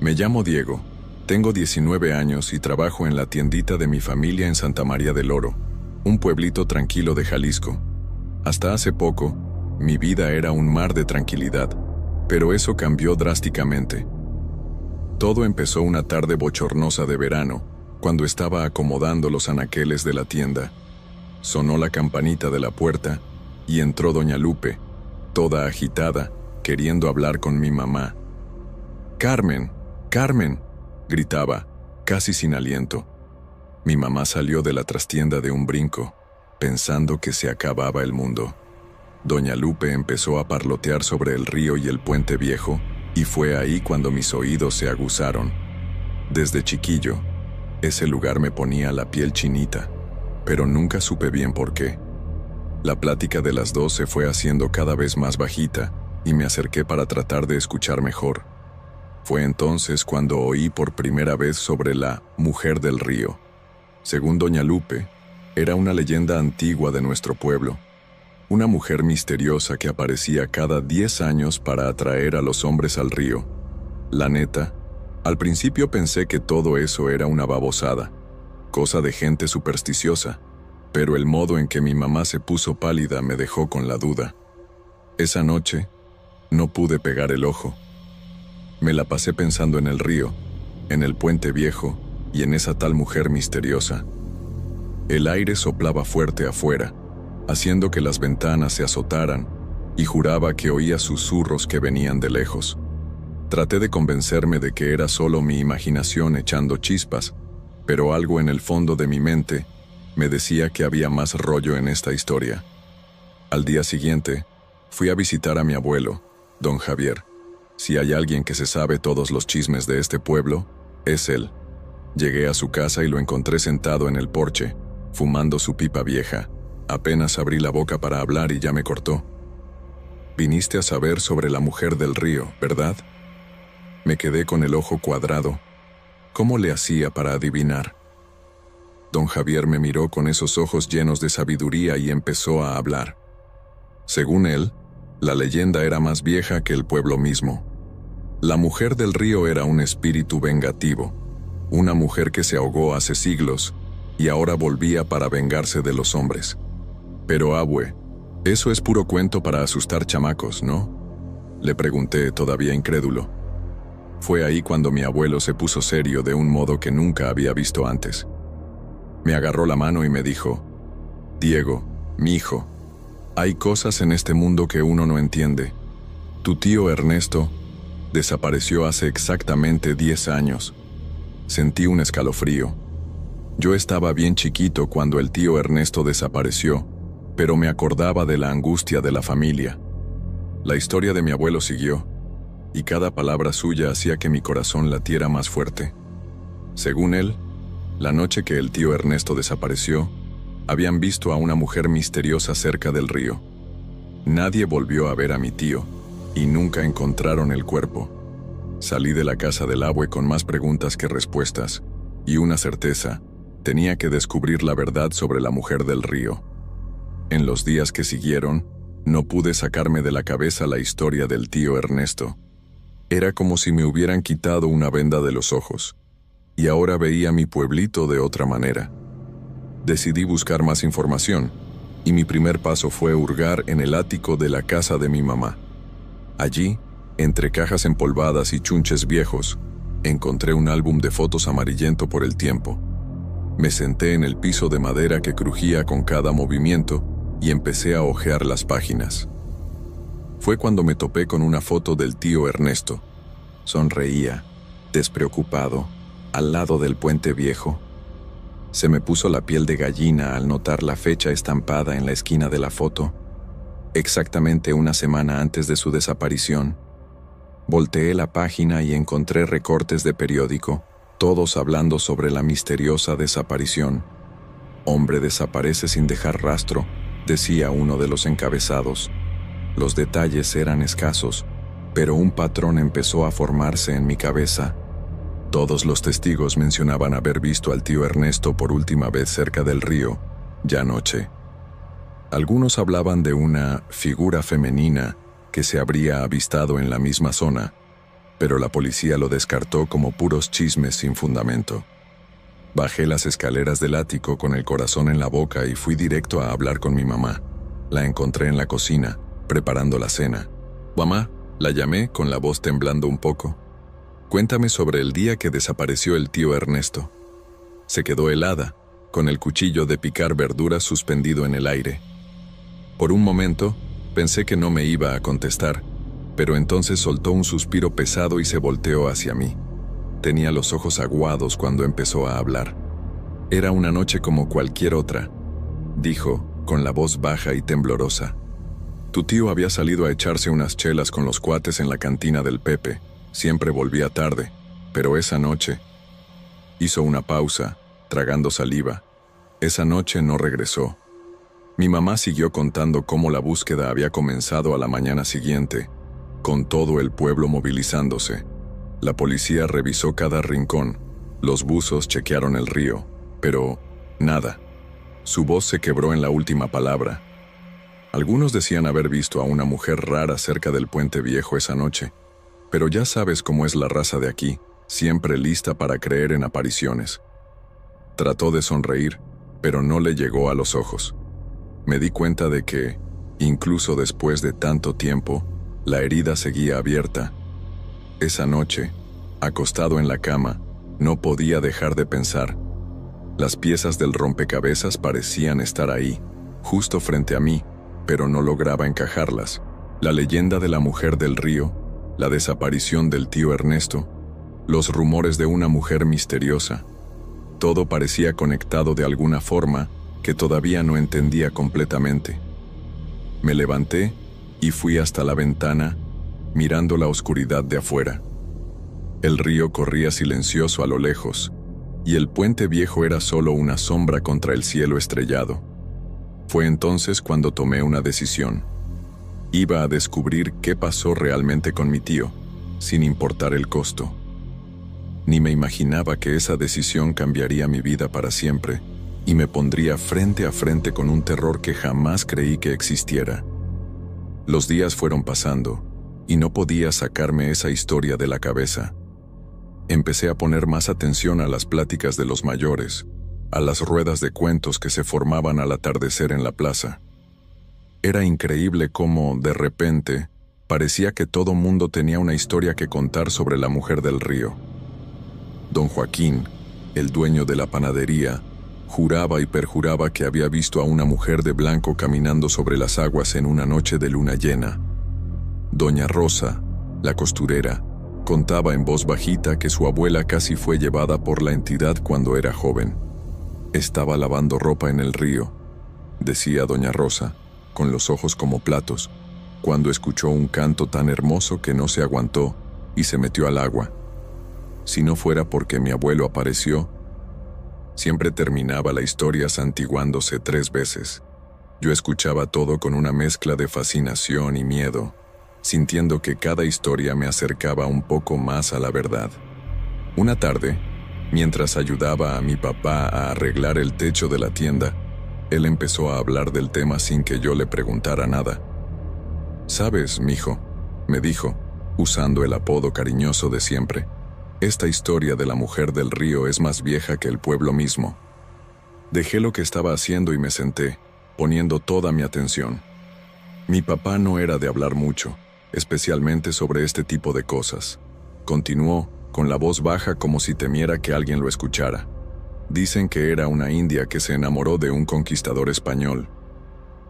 Me llamo Diego, tengo 19 años y trabajo en la tiendita de mi familia en Santa María del Oro, un pueblito tranquilo de Jalisco. Hasta hace poco, mi vida era un mar de tranquilidad, pero eso cambió drásticamente. Todo empezó una tarde bochornosa de verano, cuando estaba acomodando los anaqueles de la tienda. Sonó la campanita de la puerta y entró doña Lupe, toda agitada, queriendo hablar con mi mamá. «¡Carmen! ¡Carmen!», gritaba, casi sin aliento. Mi mamá salió de la trastienda de un brinco, pensando que se acababa el mundo. Doña Lupe empezó a parlotear sobre el río y el puente viejo, y fue ahí cuando mis oídos se aguzaron. Desde chiquillo, ese lugar me ponía la piel chinita, pero nunca supe bien por qué. La plática de las dos se fue haciendo cada vez más bajita, y me acerqué para tratar de escuchar mejor. Fue entonces cuando oí por primera vez sobre la Mujer del Río. Según doña Lupe, era una leyenda antigua de nuestro pueblo. Una mujer misteriosa que aparecía cada 10 años para atraer a los hombres al río. La neta, al principio pensé que todo eso era una babosada, cosa de gente supersticiosa, pero el modo en que mi mamá se puso pálida me dejó con la duda. Esa noche, no pude pegar el ojo. Me la pasé pensando en el río, en el puente viejo y en esa tal mujer misteriosa. El aire soplaba fuerte afuera, haciendo que las ventanas se azotaran, y juraba que oía susurros que venían de lejos. Traté de convencerme de que era solo mi imaginación echando chispas, pero algo en el fondo de mi mente me decía que había más rollo en esta historia. Al día siguiente, fui a visitar a mi abuelo, don Javier. Si hay alguien que se sabe todos los chismes de este pueblo, es él. Llegué a su casa y lo encontré sentado en el porche, fumando su pipa vieja. Apenas abrí la boca para hablar y ya me cortó. «Viniste a saber sobre la Mujer del Río, ¿verdad?». Me quedé con el ojo cuadrado. ¿Cómo le hacía para adivinar? Don Javier me miró con esos ojos llenos de sabiduría y empezó a hablar. Según él, la leyenda era más vieja que el pueblo mismo. La Mujer del Río era un espíritu vengativo, una mujer que se ahogó hace siglos y ahora volvía para vengarse de los hombres. Pero abue, eso es puro cuento para asustar chamacos, ¿no?, le pregunté, todavía incrédulo. Fue ahí cuando mi abuelo se puso serio de un modo que nunca había visto antes. Me agarró la mano y me dijo: «Diego, mijo, hay cosas en este mundo que uno no entiende. Tu tío Ernesto desapareció hace exactamente 10 años. Sentí un escalofrío. Yo estaba bien chiquito cuando el tío Ernesto desapareció, pero me acordaba de la angustia de la familia». La historia de mi abuelo siguió, y cada palabra suya hacía que mi corazón latiera más fuerte. Según él, la noche que el tío Ernesto desapareció, habían visto a una mujer misteriosa cerca del río. Nadie volvió a ver a mi tío, y nunca encontraron el cuerpo. Salí de la casa del abue con más preguntas que respuestas, y una certeza: tenía que descubrir la verdad sobre la Mujer del Río. En los días que siguieron, no pude sacarme de la cabeza la historia del tío Ernesto. Era como si me hubieran quitado una venda de los ojos, y ahora veía mi pueblito de otra manera. Decidí buscar más información, y mi primer paso fue hurgar en el ático de la casa de mi mamá. Allí, entre cajas empolvadas y chunches viejos, encontré un álbum de fotos amarillento por el tiempo. Me senté en el piso de madera que crujía con cada movimiento y empecé a hojear las páginas. Fue cuando me topé con una foto del tío Ernesto. Sonreía, despreocupado, al lado del puente viejo. Se me puso la piel de gallina al notar la fecha estampada en la esquina de la foto, exactamente una semana antes de su desaparición. Volteé la página y encontré recortes de periódico, todos hablando sobre la misteriosa desaparición. «Hombre desaparece sin dejar rastro», decía uno de los encabezados. Los detalles eran escasos, pero un patrón empezó a formarse en mi cabeza. Todos los testigos mencionaban haber visto al tío Ernesto por última vez cerca del río, ya anoche. Algunos hablaban de una figura femenina que se habría avistado en la misma zona, pero la policía lo descartó como puros chismes sin fundamento. Bajé las escaleras del ático con el corazón en la boca y fui directo a hablar con mi mamá. La encontré en la cocina, preparando la cena. «Mamá», la llamé con la voz temblando un poco. «Cuéntame sobre el día que desapareció el tío Ernesto». Se quedó helada, con el cuchillo de picar verduras suspendido en el aire. Por un momento, pensé que no me iba a contestar, pero entonces soltó un suspiro pesado y se volteó hacia mí. Tenía los ojos aguados cuando empezó a hablar. «Era una noche como cualquier otra», dijo, con la voz baja y temblorosa. «Tu tío había salido a echarse unas chelas con los cuates en la cantina del Pepe. Siempre volvía tarde, pero esa noche…» Hizo una pausa, tragando saliva. «Esa noche no regresó». Mi mamá siguió contando cómo la búsqueda había comenzado a la mañana siguiente, con todo el pueblo movilizándose. La policía revisó cada rincón, los buzos chequearon el río, pero nada. Su voz se quebró en la última palabra. Algunos decían haber visto a una mujer rara cerca del puente viejo esa noche, pero ya sabes cómo es la raza de aquí, siempre lista para creer en apariciones. Trató de sonreír, pero no le llegó a los ojos. Me di cuenta de que, incluso después de tanto tiempo, la herida seguía abierta. Esa noche, acostado en la cama, no podía dejar de pensar. Las piezas del rompecabezas parecían estar ahí, justo frente a mí, pero no lograba encajarlas. La leyenda de la mujer del río, la desaparición del tío Ernesto, los rumores de una mujer misteriosa. Todo parecía conectado de alguna forma que todavía no entendía completamente. Me levanté y fui hasta la ventana, mirando la oscuridad de afuera. El río corría silencioso a lo lejos, y el puente viejo era solo una sombra contra el cielo estrellado. Fue entonces cuando tomé una decisión. Iba a descubrir qué pasó realmente con mi tío, sin importar el costo. Ni me imaginaba que esa decisión cambiaría mi vida para siempre, y me pondría frente a frente con un terror que jamás creí que existiera. Los días fueron pasando, y no podía sacarme esa historia de la cabeza. Empecé a poner más atención a las pláticas de los mayores, a las ruedas de cuentos que se formaban al atardecer en la plaza. Era increíble cómo, de repente, parecía que todo mundo tenía una historia que contar sobre la mujer del río. Don Joaquín, el dueño de la panadería, juraba y perjuraba que había visto a una mujer de blanco caminando sobre las aguas en una noche de luna llena. Doña Rosa, la costurera, contaba en voz bajita que su abuela casi fue llevada por la entidad cuando era joven. Estaba lavando ropa en el río, decía Doña Rosa, con los ojos como platos, cuando escuchó un canto tan hermoso que no se aguantó y se metió al agua. Si no fuera porque mi abuelo apareció, siempre terminaba la historia santiguándose 3 veces. Yo escuchaba todo con una mezcla de fascinación y miedo, sintiendo que cada historia me acercaba un poco más a la verdad. Una tarde, mientras ayudaba a mi papá a arreglar el techo de la tienda, él empezó a hablar del tema sin que yo le preguntara nada. «Sabes, mijo», me dijo, usando el apodo cariñoso de siempre, «esta historia de la mujer del río es más vieja que el pueblo mismo». Dejé lo que estaba haciendo y me senté, poniendo toda mi atención. Mi papá no era de hablar mucho, especialmente sobre este tipo de cosas. Continuó, con la voz baja como si temiera que alguien lo escuchara. Dicen que era una india que se enamoró de un conquistador español.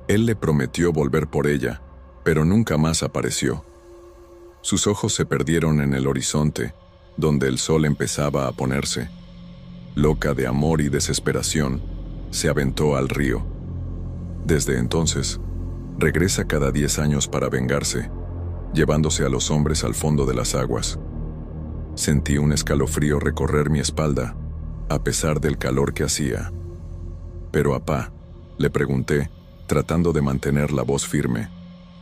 Él le prometió volver por ella, pero nunca más apareció. Sus ojos se perdieron en el horizonte, donde el sol empezaba a ponerse. Loca de amor y desesperación, se aventó al río. Desde entonces, regresa cada 10 años para vengarse, llevándose a los hombres al fondo de las aguas. Sentí un escalofrío recorrer mi espalda, a pesar del calor que hacía. «Pero apá», le pregunté, tratando de mantener la voz firme,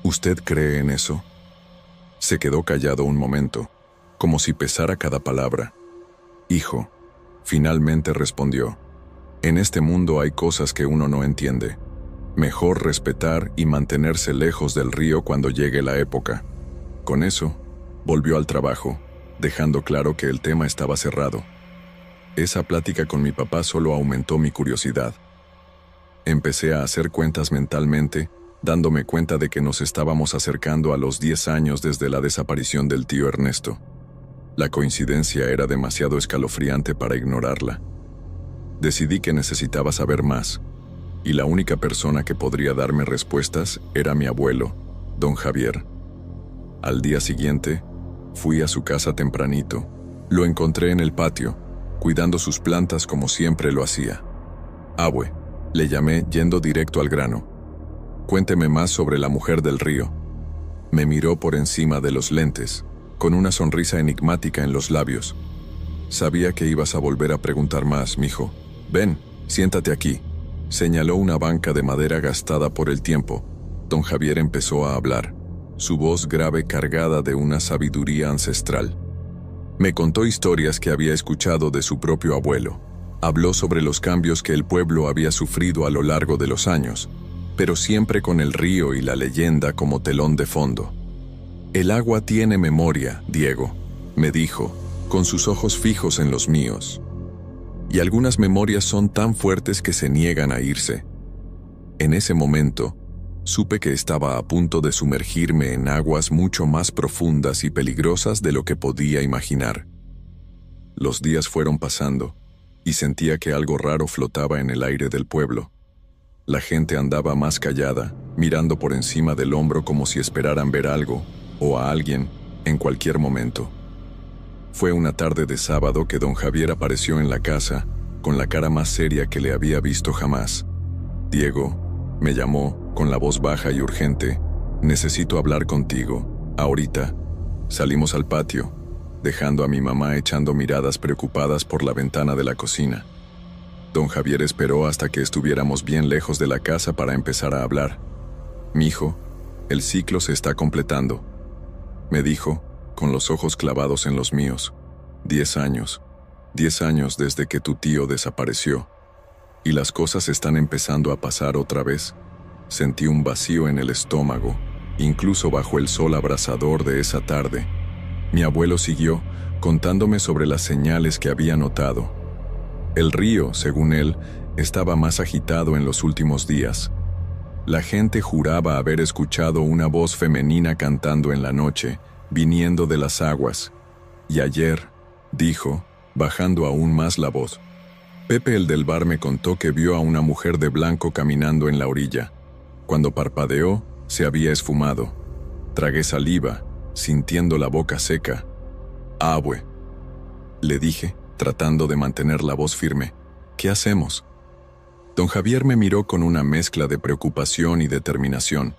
«¿usted cree en eso?». Se quedó callado un momento, como si pesara cada palabra. «Hijo», finalmente respondió, «en este mundo hay cosas que uno no entiende. Mejor respetar y mantenerse lejos del río cuando llegue la época». Con eso, volvió al trabajo, dejando claro que el tema estaba cerrado. Esa plática con mi papá solo aumentó mi curiosidad. Empecé a hacer cuentas mentalmente, dándome cuenta de que nos estábamos acercando a los 10 años desde la desaparición del tío Ernesto. La coincidencia era demasiado escalofriante para ignorarla. Decidí que necesitaba saber más, y la única persona que podría darme respuestas era mi abuelo, don Javier. Al día siguiente, fui a su casa tempranito. Lo encontré en el patio, cuidando sus plantas como siempre lo hacía. Abue, le llamé yendo directo al grano. Cuénteme más sobre la mujer del río. Me miró por encima de los lentes, con una sonrisa enigmática en los labios. Sabía que ibas a volver a preguntar más, mijo. Ven, siéntate aquí. Señaló una banca de madera gastada por el tiempo. Don Javier empezó a hablar, su voz grave cargada de una sabiduría ancestral. Me contó historias que había escuchado de su propio abuelo. Habló sobre los cambios que el pueblo había sufrido a lo largo de los años, pero siempre con el río y la leyenda como telón de fondo. El agua tiene memoria, Diego, me dijo, con sus ojos fijos en los míos. Y algunas memorias son tan fuertes que se niegan a irse. En ese momento, supe que estaba a punto de sumergirme en aguas mucho más profundas y peligrosas de lo que podía imaginar. Los días fueron pasando, y sentía que algo raro flotaba en el aire del pueblo. La gente andaba más callada, mirando por encima del hombro como si esperaran ver algo, o a alguien, en cualquier momento. Fue una tarde de sábado que don Javier apareció en la casa, con la cara más seria que le había visto jamás. Diego, me llamó, con la voz baja y urgente. Necesito hablar contigo, ahorita. Salimos al patio, dejando a mi mamá echando miradas preocupadas por la ventana de la cocina. Don Javier esperó hasta que estuviéramos bien lejos de la casa para empezar a hablar. Mijo, el ciclo se está completando, me dijo, con los ojos clavados en los míos. 10 años. 10 años desde que tu tío desapareció. Y las cosas están empezando a pasar otra vez. Sentí un vacío en el estómago, incluso bajo el sol abrasador de esa tarde. Mi abuelo siguió, contándome sobre las señales que había notado. El río, según él, estaba más agitado en los últimos días. La gente juraba haber escuchado una voz femenina cantando en la noche, viniendo de las aguas. Y ayer, dijo, bajando aún más la voz. Pepe el del bar me contó que vio a una mujer de blanco caminando en la orilla. Cuando parpadeó, se había esfumado. Tragué saliva, sintiendo la boca seca. Abue, le dije, tratando de mantener la voz firme. ¿Qué hacemos? Don Javier me miró con una mezcla de preocupación y determinación.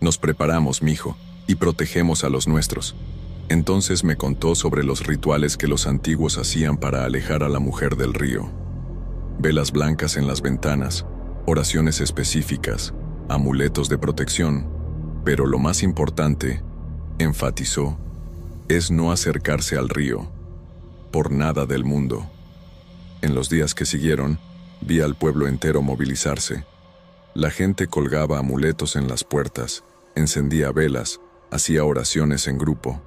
Nos preparamos, mijo, y protegemos a los nuestros. Entonces me contó sobre los rituales que los antiguos hacían para alejar a la mujer del río. Velas blancas en las ventanas, oraciones específicas, amuletos de protección, pero lo más importante, enfatizó, es no acercarse al río, por nada del mundo. En los días que siguieron, vi al pueblo entero movilizarse. La gente colgaba amuletos en las puertas, encendía velas, hacía oraciones en grupo.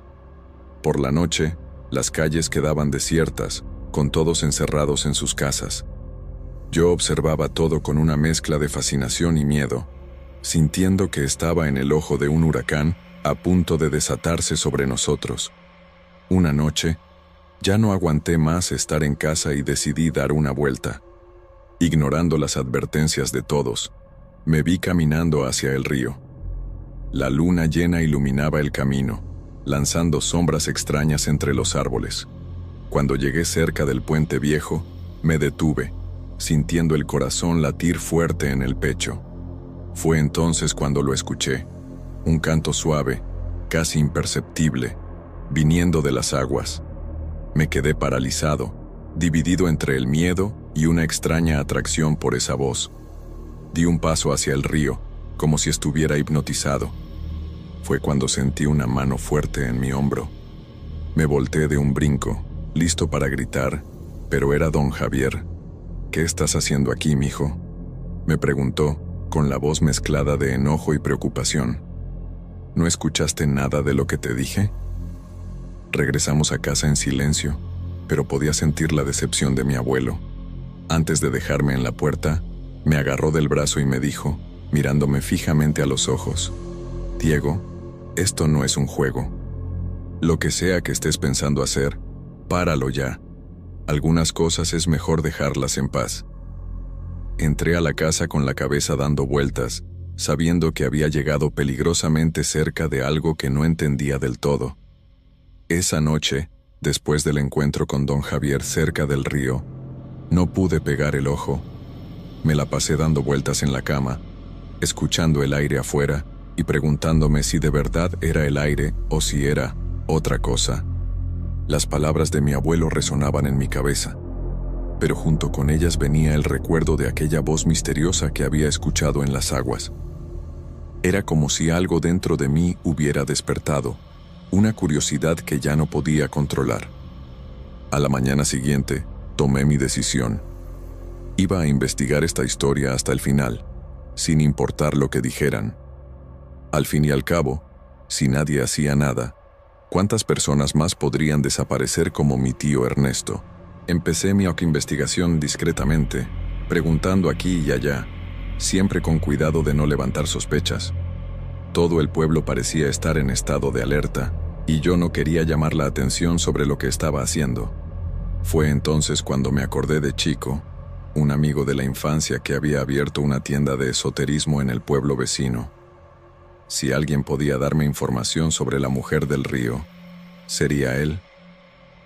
Por la noche, las calles quedaban desiertas, con todos encerrados en sus casas. Yo observaba todo con una mezcla de fascinación y miedo, sintiendo que estaba en el ojo de un huracán a punto de desatarse sobre nosotros. Una noche, ya no aguanté más estar en casa y decidí dar una vuelta. Ignorando las advertencias de todos, me vi caminando hacia el río. La luna llena iluminaba el camino, lanzando sombras extrañas entre los árboles. Cuando llegué cerca del puente viejo, me detuve, sintiendo el corazón latir fuerte en el pecho. Fue entonces cuando lo escuché, un canto suave, casi imperceptible, viniendo de las aguas. Me quedé paralizado, dividido entre el miedo y una extraña atracción por esa voz. Di un paso hacia el río, como si estuviera hipnotizado. Fue cuando sentí una mano fuerte en mi hombro. Me volteé de un brinco, listo para gritar, pero era don Javier. ¿Qué estás haciendo aquí, mijo?, me preguntó, con la voz mezclada de enojo y preocupación. ¿No escuchaste nada de lo que te dije? Regresamos a casa en silencio, pero podía sentir la decepción de mi abuelo. Antes de dejarme en la puerta, me agarró del brazo y me dijo, mirándome fijamente a los ojos: Diego, esto no es un juego. Lo que sea que estés pensando hacer, páralo ya. Algunas cosas es mejor dejarlas en paz. Entré a la casa con la cabeza dando vueltas, sabiendo que había llegado peligrosamente cerca de algo que no entendía del todo. Esa noche, después del encuentro con don Javier cerca del río, no pude pegar el ojo. Me la pasé dando vueltas en la cama, escuchando el aire afuera y preguntándome si de verdad era el aire o si era otra cosa. Las palabras de mi abuelo resonaban en mi cabeza, pero junto con ellas venía el recuerdo de aquella voz misteriosa que había escuchado en las aguas. Era como si algo dentro de mí hubiera despertado, una curiosidad que ya no podía controlar. A la mañana siguiente, tomé mi decisión. Iba a investigar esta historia hasta el final, sin importar lo que dijeran. Al fin y al cabo, si nadie hacía nada, ¿cuántas personas más podrían desaparecer como mi tío Ernesto? Empecé mi investigación discretamente, preguntando aquí y allá, siempre con cuidado de no levantar sospechas. Todo el pueblo parecía estar en estado de alerta, y yo no quería llamar la atención sobre lo que estaba haciendo. Fue entonces cuando me acordé de Chico, un amigo de la infancia que había abierto una tienda de esoterismo en el pueblo vecino. Si alguien podía darme información sobre la mujer del río, ¿sería él?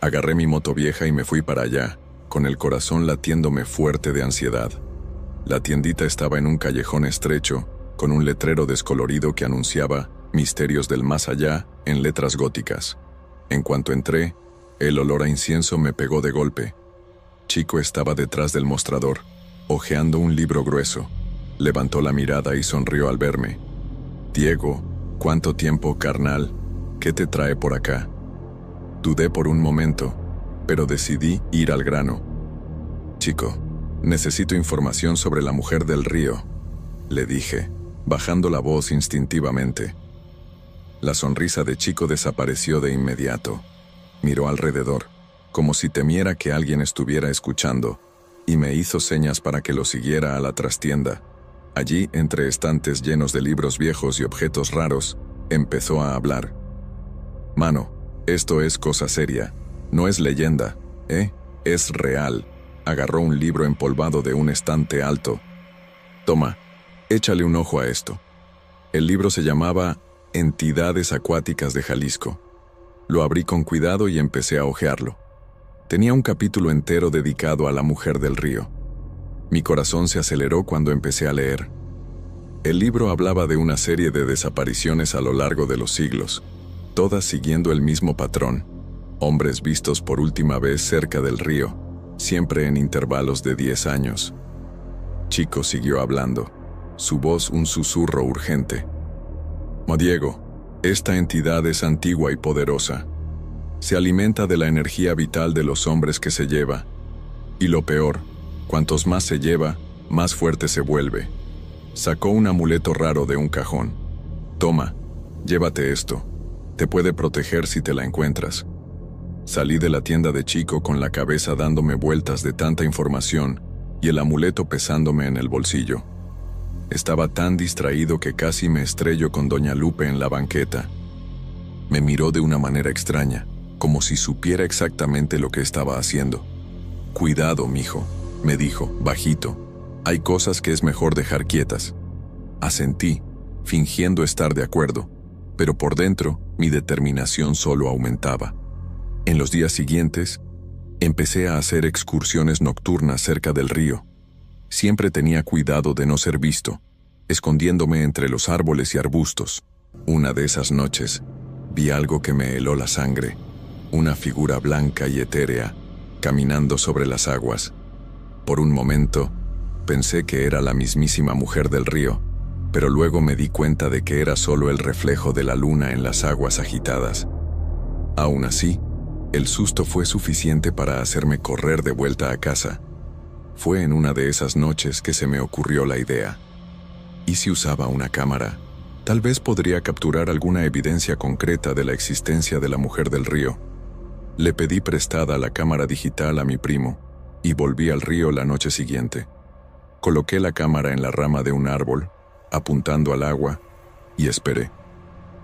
Agarré mi moto vieja y me fui para allá, con el corazón latiéndome fuerte de ansiedad. La tiendita estaba en un callejón estrecho, con un letrero descolorido que anunciaba Misterios del Más Allá en letras góticas. En cuanto entré, el olor a incienso me pegó de golpe. Chico estaba detrás del mostrador, hojeando un libro grueso. Levantó la mirada y sonrió al verme. Diego, ¿cuánto tiempo, carnal? ¿Qué te trae por acá? Dudé por un momento, pero decidí ir al grano. Chico, necesito información sobre la mujer del río, le dije, bajando la voz instintivamente. La sonrisa de Chico desapareció de inmediato. Miró alrededor, como si temiera que alguien estuviera escuchando, y me hizo señas para que lo siguiera a la trastienda. Allí, entre estantes llenos de libros viejos y objetos raros, empezó a hablar. Mano, esto es cosa seria, no es leyenda, es real. Agarró un libro empolvado de un estante alto. Toma, échale un ojo a esto. El libro se llamaba Entidades Acuáticas de Jalisco. Lo abrí con cuidado y empecé a hojearlo. Tenía un capítulo entero dedicado a la mujer del río. Mi corazón se aceleró cuando empecé a leer. El libro hablaba de una serie de desapariciones a lo largo de los siglos, todas siguiendo el mismo patrón. Hombres vistos por última vez cerca del río, siempre en intervalos de 10 años. Chico siguió hablando, su voz un susurro urgente. Diego, esta entidad es antigua y poderosa. Se alimenta de la energía vital de los hombres que se lleva. Y lo peor, cuantos más se lleva, más fuerte se vuelve. Sacó un amuleto raro de un cajón. Toma, llévate esto. Te puede proteger si te la encuentras. Salí de la tienda de Chico con la cabeza dándome vueltas de tanta información y el amuleto pesándome en el bolsillo. Estaba tan distraído que casi me estrello con doña Lupe en la banqueta. Me miró de una manera extraña, como si supiera exactamente lo que estaba haciendo. Cuidado, mijo, me dijo, bajito. Hay cosas que es mejor dejar quietas. Asentí, fingiendo estar de acuerdo, pero por dentro mi determinación solo aumentaba. En los días siguientes, empecé a hacer excursiones nocturnas cerca del río. Siempre tenía cuidado de no ser visto, escondiéndome entre los árboles y arbustos. Una de esas noches, vi algo que me heló la sangre, una figura blanca y etérea, caminando sobre las aguas. Por un momento, pensé que era la mismísima mujer del río, pero luego me di cuenta de que era solo el reflejo de la luna en las aguas agitadas. Aún así, el susto fue suficiente para hacerme correr de vuelta a casa. Fue en una de esas noches que se me ocurrió la idea. ¿Y si usaba una cámara? Tal vez podría capturar alguna evidencia concreta de la existencia de la mujer del río. Le pedí prestada la cámara digital a mi primo y volví al río la noche siguiente. Coloqué la cámara en la rama de un árbol, apuntando al agua, y esperé.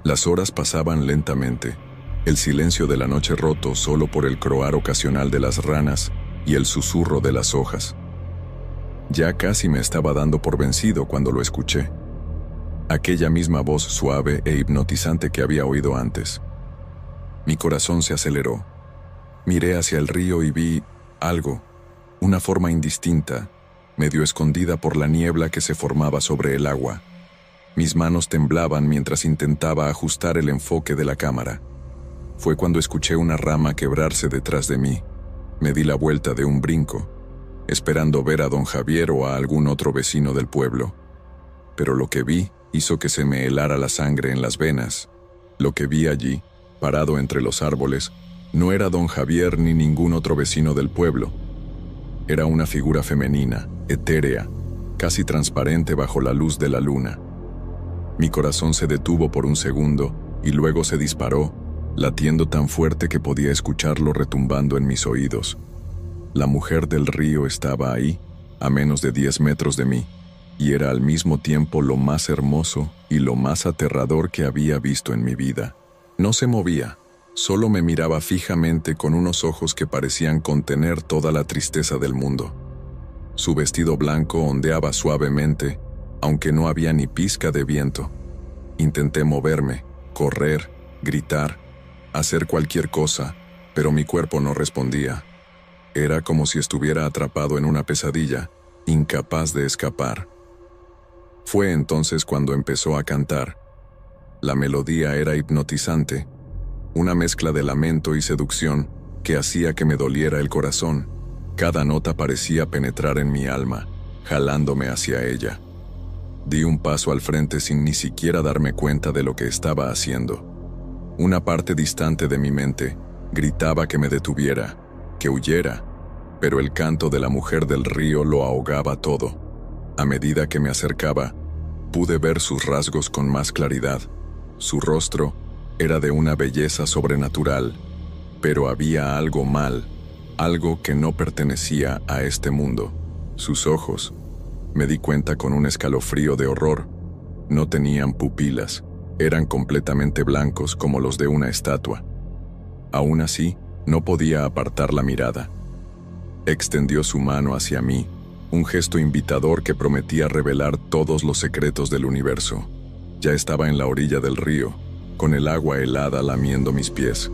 Las horas pasaban lentamente, el silencio de la noche roto solo por el croar ocasional de las ranas y el susurro de las hojas. Ya casi me estaba dando por vencido cuando lo escuché. Aquella misma voz suave e hipnotizante que había oído antes. Mi corazón se aceleró. Miré hacia el río y vi algo, una forma indistinta, medio escondida por la niebla que se formaba sobre el agua. Mis manos temblaban mientras intentaba ajustar el enfoque de la cámara. Fue cuando escuché una rama quebrarse detrás de mí. Me di la vuelta de un brinco, esperando ver a don Javier o a algún otro vecino del pueblo. Pero lo que vi hizo que se me helara la sangre en las venas. Lo que vi allí, parado entre los árboles, no era don Javier ni ningún otro vecino del pueblo. Era una figura femenina, etérea, casi transparente bajo la luz de la luna. Mi corazón se detuvo por un segundo y luego se disparó, latiendo tan fuerte que podía escucharlo retumbando en mis oídos. La mujer del río estaba ahí, a menos de 10 metros de mí, y era al mismo tiempo lo más hermoso y lo más aterrador que había visto en mi vida. No se movía, solo me miraba fijamente con unos ojos que parecían contener toda la tristeza del mundo. Su vestido blanco ondeaba suavemente, aunque no había ni pizca de viento. Intenté moverme, correr, gritar, hacer cualquier cosa, pero mi cuerpo no respondía. Era como si estuviera atrapado en una pesadilla, incapaz de escapar. Fue entonces cuando empezó a cantar. La melodía era hipnotizante, una mezcla de lamento y seducción que hacía que me doliera el corazón. Cada nota parecía penetrar en mi alma, jalándome hacia ella. Di un paso al frente sin ni siquiera darme cuenta de lo que estaba haciendo. Una parte distante de mi mente gritaba que me detuviera, que huyera, pero el canto de la mujer del río lo ahogaba todo. A medida que me acercaba, pude ver sus rasgos con más claridad. Su rostro era de una belleza sobrenatural, pero había algo mal, algo que no pertenecía a este mundo. Sus ojos, me di cuenta con un escalofrío de horror, no tenían pupilas, eran completamente blancos como los de una estatua. Aún así, no podía apartar la mirada. Extendió su mano hacia mí, un gesto invitador que prometía revelar todos los secretos del universo. Ya estaba en la orilla del río, con el agua helada lamiendo mis pies.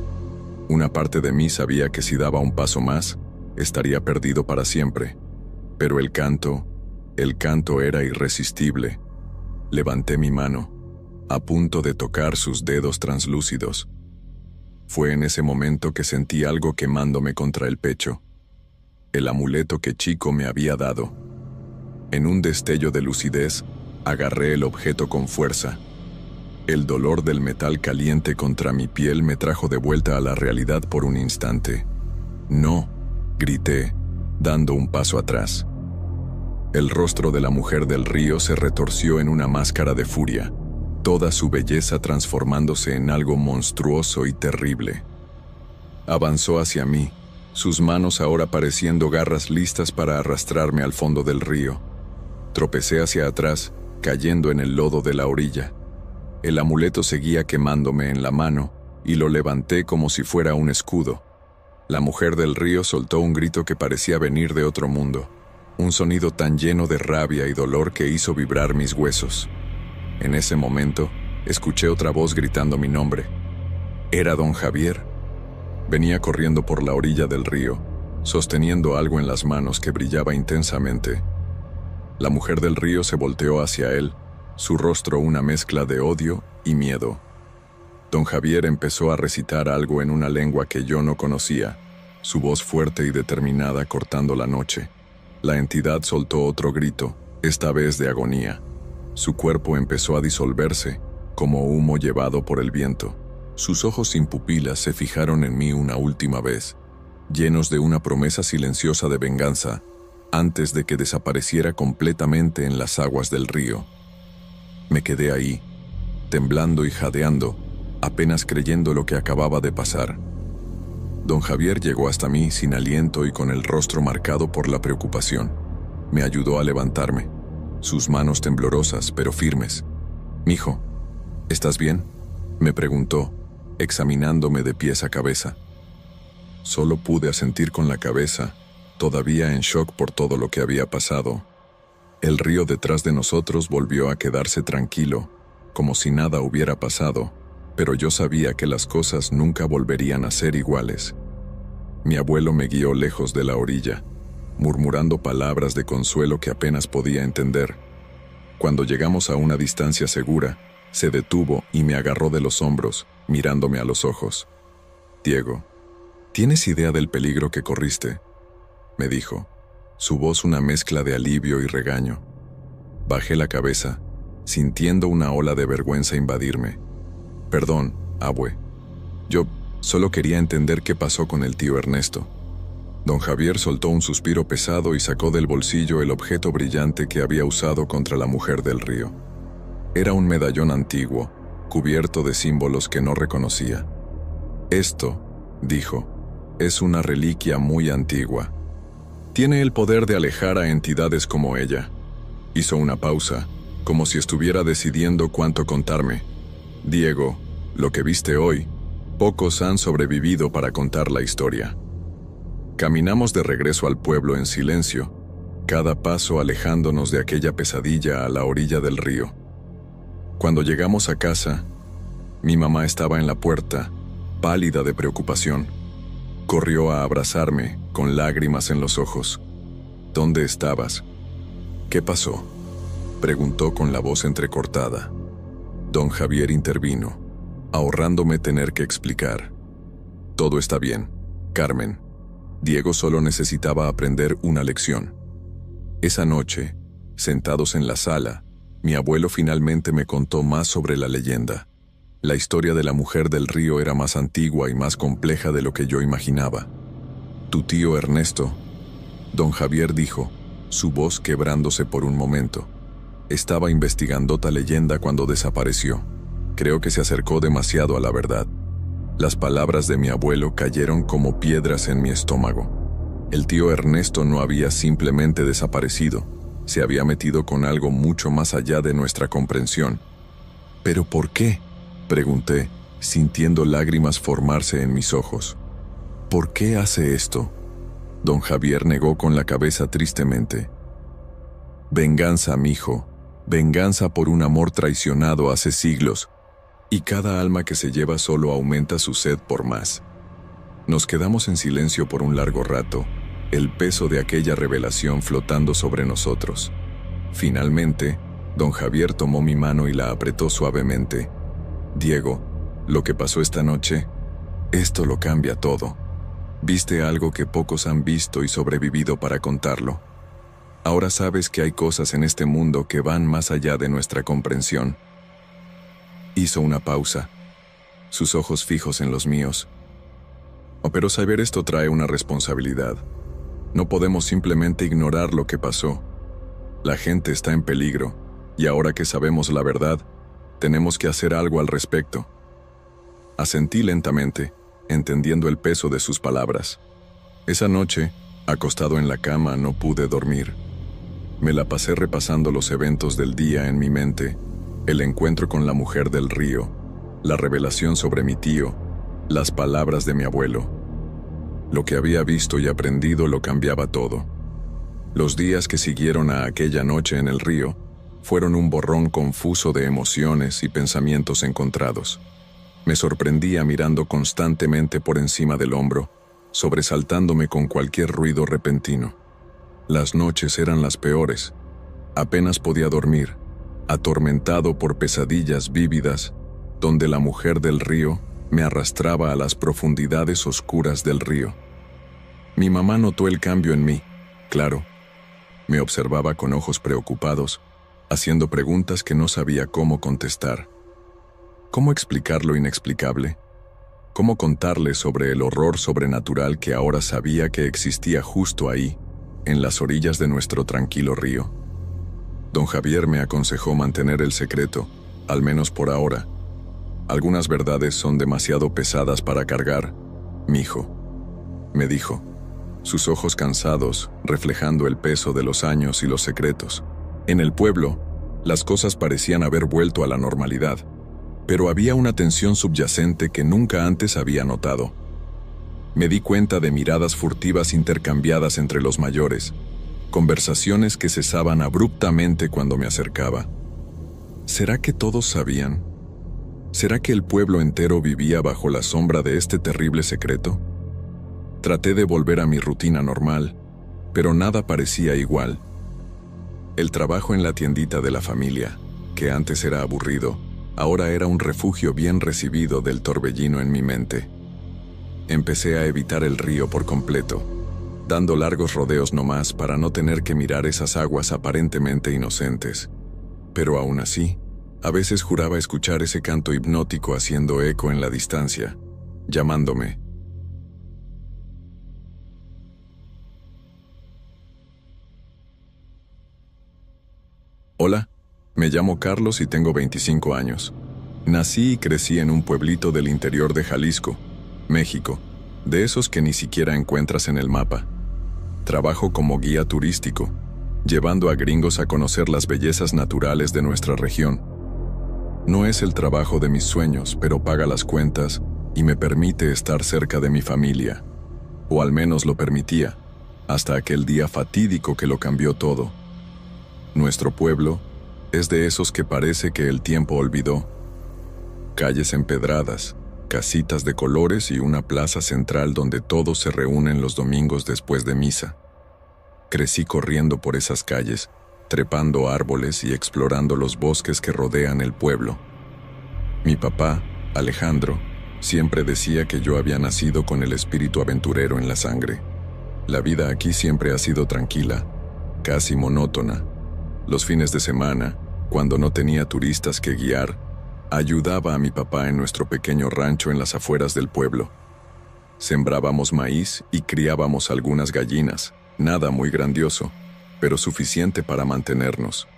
Una parte de mí sabía que si daba un paso más, estaría perdido para siempre. Pero el canto era irresistible. Levanté mi mano, a punto de tocar sus dedos translúcidos. Fue en ese momento que sentí algo quemándome contra el pecho. El amuleto que Chico me había dado. En un destello de lucidez, agarré el objeto con fuerza. El dolor del metal caliente contra mi piel me trajo de vuelta a la realidad por un instante. «No», grité, dando un paso atrás. El rostro de la mujer del río se retorció en una máscara de furia, toda su belleza transformándose en algo monstruoso y terrible. Avanzó hacia mí, sus manos ahora pareciendo garras listas para arrastrarme al fondo del río. Tropecé hacia atrás, cayendo en el lodo de la orilla. El amuleto seguía quemándome en la mano, y lo levanté como si fuera un escudo. La mujer del río soltó un grito que parecía venir de otro mundo, un sonido tan lleno de rabia y dolor que hizo vibrar mis huesos. En ese momento, escuché otra voz gritando mi nombre. Era don Javier. Venía corriendo por la orilla del río, sosteniendo algo en las manos que brillaba intensamente. La mujer del río se volteó hacia él, su rostro una mezcla de odio y miedo. Don Javier empezó a recitar algo en una lengua que yo no conocía, su voz fuerte y determinada cortando la noche. La entidad soltó otro grito, esta vez de agonía. Su cuerpo empezó a disolverse, como humo llevado por el viento. Sus ojos sin pupilas se fijaron en mí una última vez, llenos de una promesa silenciosa de venganza, antes de que desapareciera completamente en las aguas del río. Me quedé ahí, temblando y jadeando, apenas creyendo lo que acababa de pasar. Don Javier llegó hasta mí sin aliento y con el rostro marcado por la preocupación. Me ayudó a levantarme, sus manos temblorosas pero firmes. «Mijo, ¿estás bien?», me preguntó, examinándome de pies a cabeza. Solo pude asentir con la cabeza, todavía en shock por todo lo que había pasado. El río detrás de nosotros volvió a quedarse tranquilo, como si nada hubiera pasado, pero yo sabía que las cosas nunca volverían a ser iguales. Mi abuelo me guió lejos de la orilla, murmurando palabras de consuelo que apenas podía entender. Cuando llegamos a una distancia segura, se detuvo y me agarró de los hombros, mirándome a los ojos. «Diego, ¿tienes idea del peligro que corriste?», me dijo, su voz una mezcla de alivio y regaño. Bajé la cabeza, sintiendo una ola de vergüenza invadirme. «Perdón, abue. Yo solo quería entender qué pasó con el tío Ernesto». Don Javier soltó un suspiro pesado y sacó del bolsillo el objeto brillante que había usado contra la mujer del río. Era un medallón antiguo, cubierto de símbolos que no reconocía. «Esto», dijo, «es una reliquia muy antigua. Tiene el poder de alejar a entidades como ella». Hizo una pausa, como si estuviera decidiendo cuánto contarme. «Diego, lo que viste hoy, pocos han sobrevivido para contar la historia». Caminamos de regreso al pueblo en silencio, cada paso alejándonos de aquella pesadilla a la orilla del río. Cuando llegamos a casa, mi mamá estaba en la puerta, pálida de preocupación. Corrió a abrazarme, con lágrimas en los ojos. «¿Dónde estabas? ¿Qué pasó?», preguntó con la voz entrecortada. Don Javier intervino, ahorrándome tener que explicar. «Todo está bien, Carmen. Diego solo necesitaba aprender una lección». Esa noche, sentados en la sala, mi abuelo finalmente me contó más sobre la leyenda. La historia de la mujer del río era más antigua y más compleja de lo que yo imaginaba. «Tu tío Ernesto», don Javier dijo, su voz quebrándose por un momento, «estaba investigando tal leyenda cuando desapareció. Creo que se acercó demasiado a la verdad». Las palabras de mi abuelo cayeron como piedras en mi estómago. El tío Ernesto no había simplemente desaparecido, se había metido con algo mucho más allá de nuestra comprensión. «¿Pero por qué?», pregunté, sintiendo lágrimas formarse en mis ojos. «¿Por qué hace esto?». Don Javier negó con la cabeza tristemente. «Venganza, mijo, venganza por un amor traicionado hace siglos. Y cada alma que se lleva solo aumenta su sed por más». Nos quedamos en silencio por un largo rato, el peso de aquella revelación flotando sobre nosotros. Finalmente, don Javier tomó mi mano y la apretó suavemente. «Diego, lo que pasó esta noche, esto lo cambia todo. Viste algo que pocos han visto y sobrevivido para contarlo. Ahora sabes que hay cosas en este mundo que van más allá de nuestra comprensión». Hizo una pausa, sus ojos fijos en los míos. «Oh, pero saber esto trae una responsabilidad. No podemos simplemente ignorar lo que pasó. La gente está en peligro, y ahora que sabemos la verdad, tenemos que hacer algo al respecto». Asentí lentamente, entendiendo el peso de sus palabras. Esa noche, acostado en la cama, no pude dormir. Me la pasé repasando los eventos del día en mi mente: el encuentro con la mujer del río, la revelación sobre mi tío, las palabras de mi abuelo. Lo que había visto y aprendido lo cambiaba todo. Los días que siguieron a aquella noche en el río fueron un borrón confuso de emociones y pensamientos encontrados. Me sorprendía mirando constantemente por encima del hombro, sobresaltándome con cualquier ruido repentino. Las noches eran las peores. Apenas podía dormir, atormentado por pesadillas vívidas, donde la mujer del río me arrastraba a las profundidades oscuras del río. Mi mamá notó el cambio en mí, claro. Me observaba con ojos preocupados, haciendo preguntas que no sabía cómo contestar. ¿Cómo explicar lo inexplicable? ¿Cómo contarle sobre el horror sobrenatural que ahora sabía que existía justo ahí, en las orillas de nuestro tranquilo río? Don Javier me aconsejó mantener el secreto, al menos por ahora. Algunas verdades son demasiado pesadas para cargar, mijo. me dijo, sus ojos cansados, reflejando el peso de los años y los secretos. En el pueblo, las cosas parecían haber vuelto a la normalidad, pero había una tensión subyacente que nunca antes había notado. Me di cuenta de miradas furtivas intercambiadas entre los mayores, conversaciones que cesaban abruptamente cuando me acercaba. ¿Será que todos sabían? ¿Será que el pueblo entero vivía bajo la sombra de este terrible secreto? Traté de volver a mi rutina normal, pero nada parecía igual. El trabajo en la tiendita de la familia, que antes era aburrido, ahora era un refugio bien recibido del torbellino en mi mente. Empecé a evitar el río por completo, dando largos rodeos nomás para no tener que mirar esas aguas aparentemente inocentes. Pero aún así, a veces juraba escuchar ese canto hipnótico haciendo eco en la distancia, llamándome. Hola, me llamo Carlos y tengo 25 años. Nací y crecí en un pueblito del interior de Jalisco, México, de esos que ni siquiera encuentras en el mapa. Trabajo como guía turístico, llevando a gringos a conocer las bellezas naturales de nuestra región. No es el trabajo de mis sueños, pero paga las cuentas y me permite estar cerca de mi familia. O al menos lo permitía, hasta aquel día fatídico que lo cambió todo. Nuestro pueblo es de esos que parece que el tiempo olvidó. Calles empedradas, casitas de colores y una plaza central donde todos se reúnen los domingos después de misa. Crecí corriendo por esas calles, trepando árboles y explorando los bosques que rodean el pueblo. Mi papá, Alejandro, siempre decía que yo había nacido con el espíritu aventurero en la sangre. La vida aquí siempre ha sido tranquila, casi monótona. Los fines de semana, cuando no tenía turistas que guiar, ayudaba a mi papá en nuestro pequeño rancho en las afueras del pueblo. Sembrábamos maíz y criábamos algunas gallinas, nada muy grandioso, pero suficiente para mantenernos.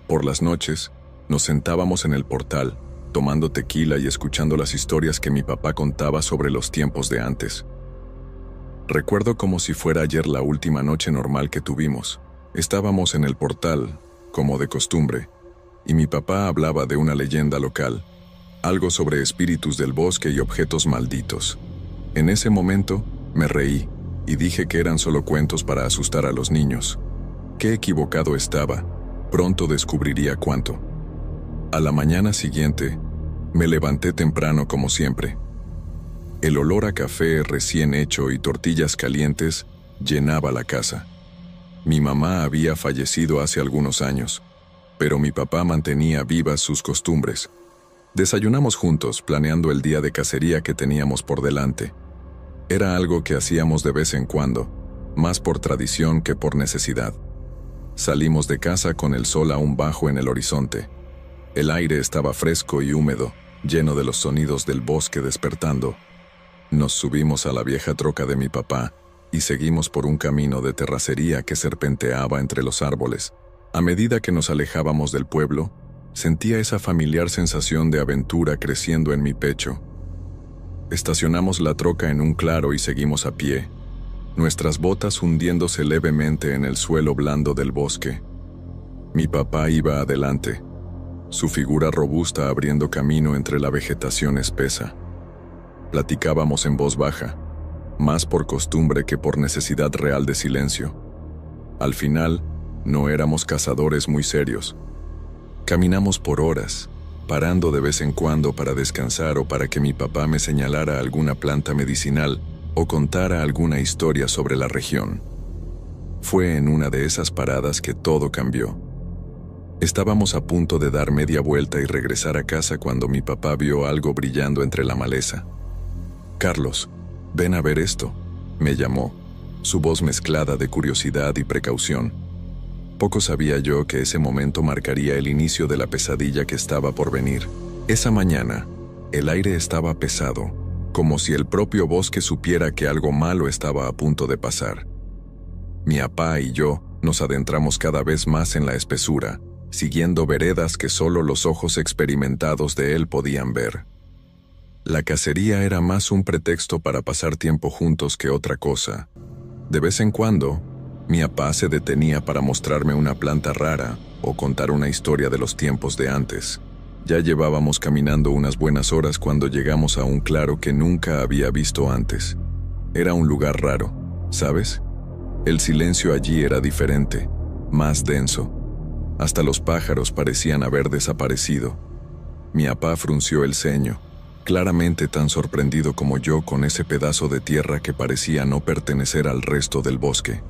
Por las noches, nos sentábamos en el portal, tomando tequila y escuchando las historias que mi papá contaba sobre los tiempos de antes. Recuerdo como si fuera ayer la última noche normal que tuvimos. Estábamos en el portal, como de costumbre, y mi papá hablaba de una leyenda local, algo sobre espíritus del bosque y objetos malditos. En ese momento, me reí y dije que eran solo cuentos para asustar a los niños. Qué equivocado estaba, pronto descubriría cuánto. A la mañana siguiente, me levanté temprano como siempre. El olor a café recién hecho y tortillas calientes llenaba la casa. Mi mamá había fallecido hace algunos años, pero mi papá mantenía vivas sus costumbres. Desayunamos juntos, planeando el día de cacería que teníamos por delante. Era algo que hacíamos de vez en cuando, más por tradición que por necesidad. Salimos de casa con el sol aún bajo en el horizonte. El aire estaba fresco y húmedo, lleno de los sonidos del bosque despertando. Nos subimos a la vieja troca de mi papá y seguimos por un camino de terracería que serpenteaba entre los árboles. A medida que nos alejábamos del pueblo, sentía esa familiar sensación de aventura creciendo en mi pecho. Estacionamos la troca en un claro y seguimos a pie, nuestras botas hundiéndose levemente en el suelo blando del bosque. Mi papá iba adelante, su figura robusta abriendo camino entre la vegetación espesa. Platicábamos en voz baja, más por costumbre que por necesidad real de silencio. Al final, no éramos cazadores muy serios. Caminamos por horas, parando de vez en cuando para descansar o para que mi papá me señalara alguna planta medicinal o contara alguna historia sobre la región. Fue en una de esas paradas que todo cambió. Estábamos a punto de dar media vuelta y regresar a casa cuando mi papá vio algo brillando entre la maleza. «Carlos, ven a ver esto», me llamó, su voz mezclada de curiosidad y precaución. Poco sabía yo que ese momento marcaría el inicio de la pesadilla que estaba por venir. Esa mañana, el aire estaba pesado, como si el propio bosque supiera que algo malo estaba a punto de pasar. Mi papá y yo nos adentramos cada vez más en la espesura, siguiendo veredas que solo los ojos experimentados de él podían ver. La cacería era más un pretexto para pasar tiempo juntos que otra cosa. De vez en cuando, mi papá se detenía para mostrarme una planta rara o contar una historia de los tiempos de antes. Ya llevábamos caminando unas buenas horas cuando llegamos a un claro que nunca había visto antes. Era un lugar raro, ¿sabes? El silencio allí era diferente, más denso. Hasta los pájaros parecían haber desaparecido. Mi papá frunció el ceño, claramente tan sorprendido como yo con ese pedazo de tierra que parecía no pertenecer al resto del bosque.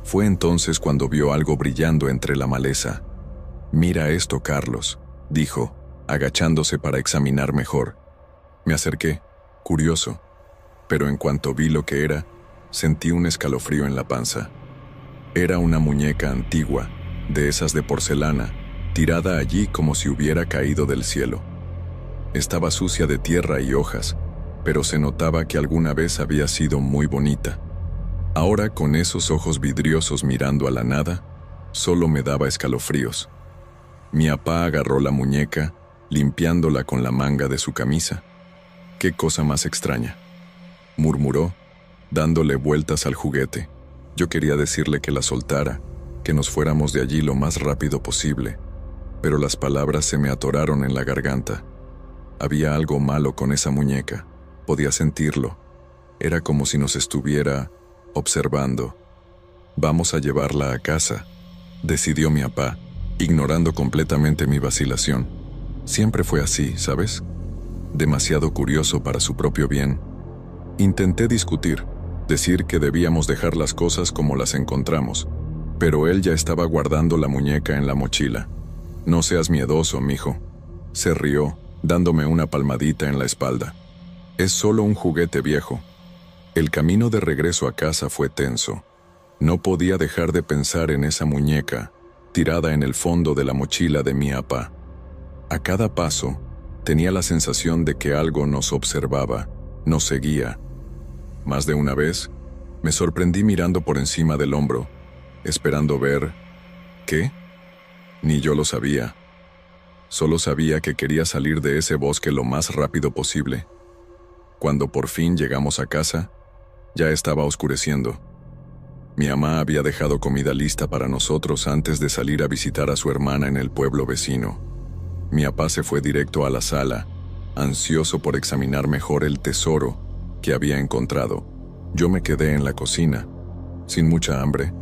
Fue entonces cuando vio algo brillando entre la maleza. «Mira esto, Carlos», dijo, agachándose para examinar mejor. Me acerqué, curioso, pero en cuanto vi lo que era, sentí un escalofrío en la panza. Era una muñeca antigua, de esas de porcelana, tirada allí como si hubiera caído del cielo. Estaba sucia de tierra y hojas, pero se notaba que alguna vez había sido muy bonita. Ahora, con esos ojos vidriosos mirando a la nada, solo me daba escalofríos. Mi papá agarró la muñeca, limpiándola con la manga de su camisa. «Qué cosa más extraña», murmuró, dándole vueltas al juguete. Yo quería decirle que la soltara, que nos fuéramos de allí lo más rápido posible, pero las palabras se me atoraron en la garganta. Había algo malo con esa muñeca, podía sentirlo. Era como si nos estuviera observando. «Vamos a llevarla a casa», decidió mi papá, ignorando completamente mi vacilación. Siempre fue así, ¿sabes? Demasiado curioso para su propio bien. Intenté discutir, decir que debíamos dejar las cosas como las encontramos, pero él ya estaba guardando la muñeca en la mochila. «No seas miedoso, mijo», se rió, dándome una palmadita en la espalda. «Es solo un juguete viejo». El camino de regreso a casa fue tenso. No podía dejar de pensar en esa muñeca, tirada en el fondo de la mochila de mi papá. A cada paso, tenía la sensación de que algo nos observaba, nos seguía. Más de una vez, me sorprendí mirando por encima del hombro, esperando ver... ¿qué? Ni yo lo sabía. Solo sabía que quería salir de ese bosque lo más rápido posible. Cuando por fin llegamos a casa, ya estaba oscureciendo. Mi mamá había dejado comida lista para nosotros antes de salir a visitar a su hermana en el pueblo vecino. Mi papá se fue directo a la sala, ansioso por examinar mejor el tesoro que había encontrado. Yo me quedé en la cocina, sin mucha hambre,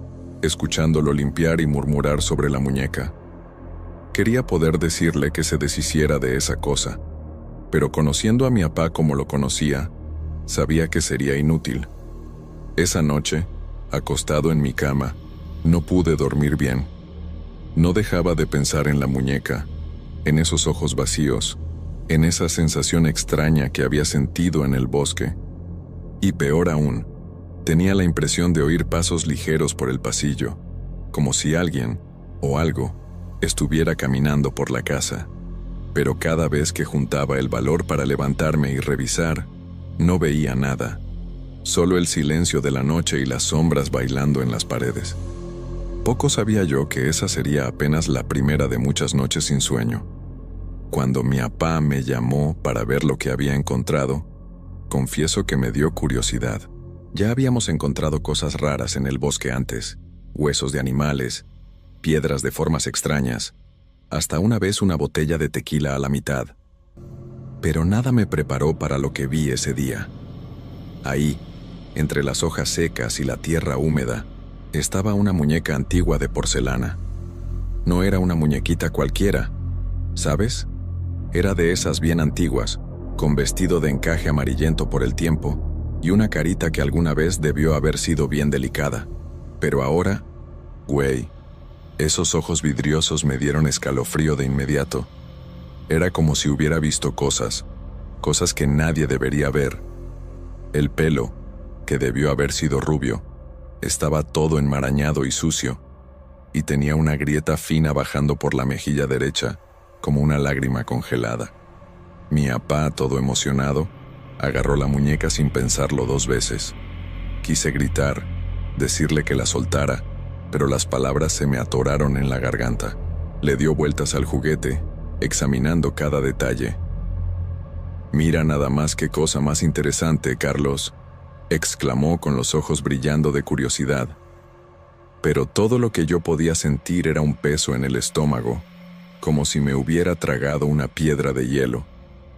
escuchándolo limpiar y murmurar sobre la muñeca. Quería poder decirle que se deshiciera de esa cosa, pero conociendo a mi papá como lo conocía, sabía que sería inútil. Esa noche, acostado en mi cama, no pude dormir bien. No dejaba de pensar en la muñeca, en esos ojos vacíos, en esa sensación extraña que había sentido en el bosque. Y peor aún, tenía la impresión de oír pasos ligeros por el pasillo, como si alguien, o algo, estuviera caminando por la casa. Pero cada vez que juntaba el valor para levantarme y revisar, no veía nada. Solo el silencio de la noche y las sombras bailando en las paredes. Poco sabía yo que esa sería apenas la primera de muchas noches sin sueño. Cuando mi papá me llamó para ver lo que había encontrado, confieso que me dio curiosidad. Ya habíamos encontrado cosas raras en el bosque antes, huesos de animales, piedras de formas extrañas, hasta una vez una botella de tequila a la mitad. Pero nada me preparó para lo que vi ese día. Ahí, entre las hojas secas y la tierra húmeda, estaba una muñeca antigua de porcelana. No era una muñequita cualquiera, ¿sabes? Era de esas bien antiguas, con vestido de encaje amarillento por el tiempo y una carita que alguna vez debió haber sido bien delicada. Pero ahora, güey, esos ojos vidriosos me dieron escalofrío de inmediato. Era como si hubiera visto cosas que nadie debería ver. El pelo, que debió haber sido rubio, estaba todo enmarañado y sucio, y tenía una grieta fina bajando por la mejilla derecha, como una lágrima congelada. Mi papá, todo emocionado, agarró la muñeca sin pensarlo 2 veces. Quise gritar, decirle que la soltara, pero las palabras se me atoraron en la garganta. Le dio vueltas al juguete, examinando cada detalle. Mira nada más qué cosa más interesante, Carlos, exclamó con los ojos brillando de curiosidad. Pero todo lo que yo podía sentir era un peso en el estómago, como si me hubiera tragado una piedra de hielo.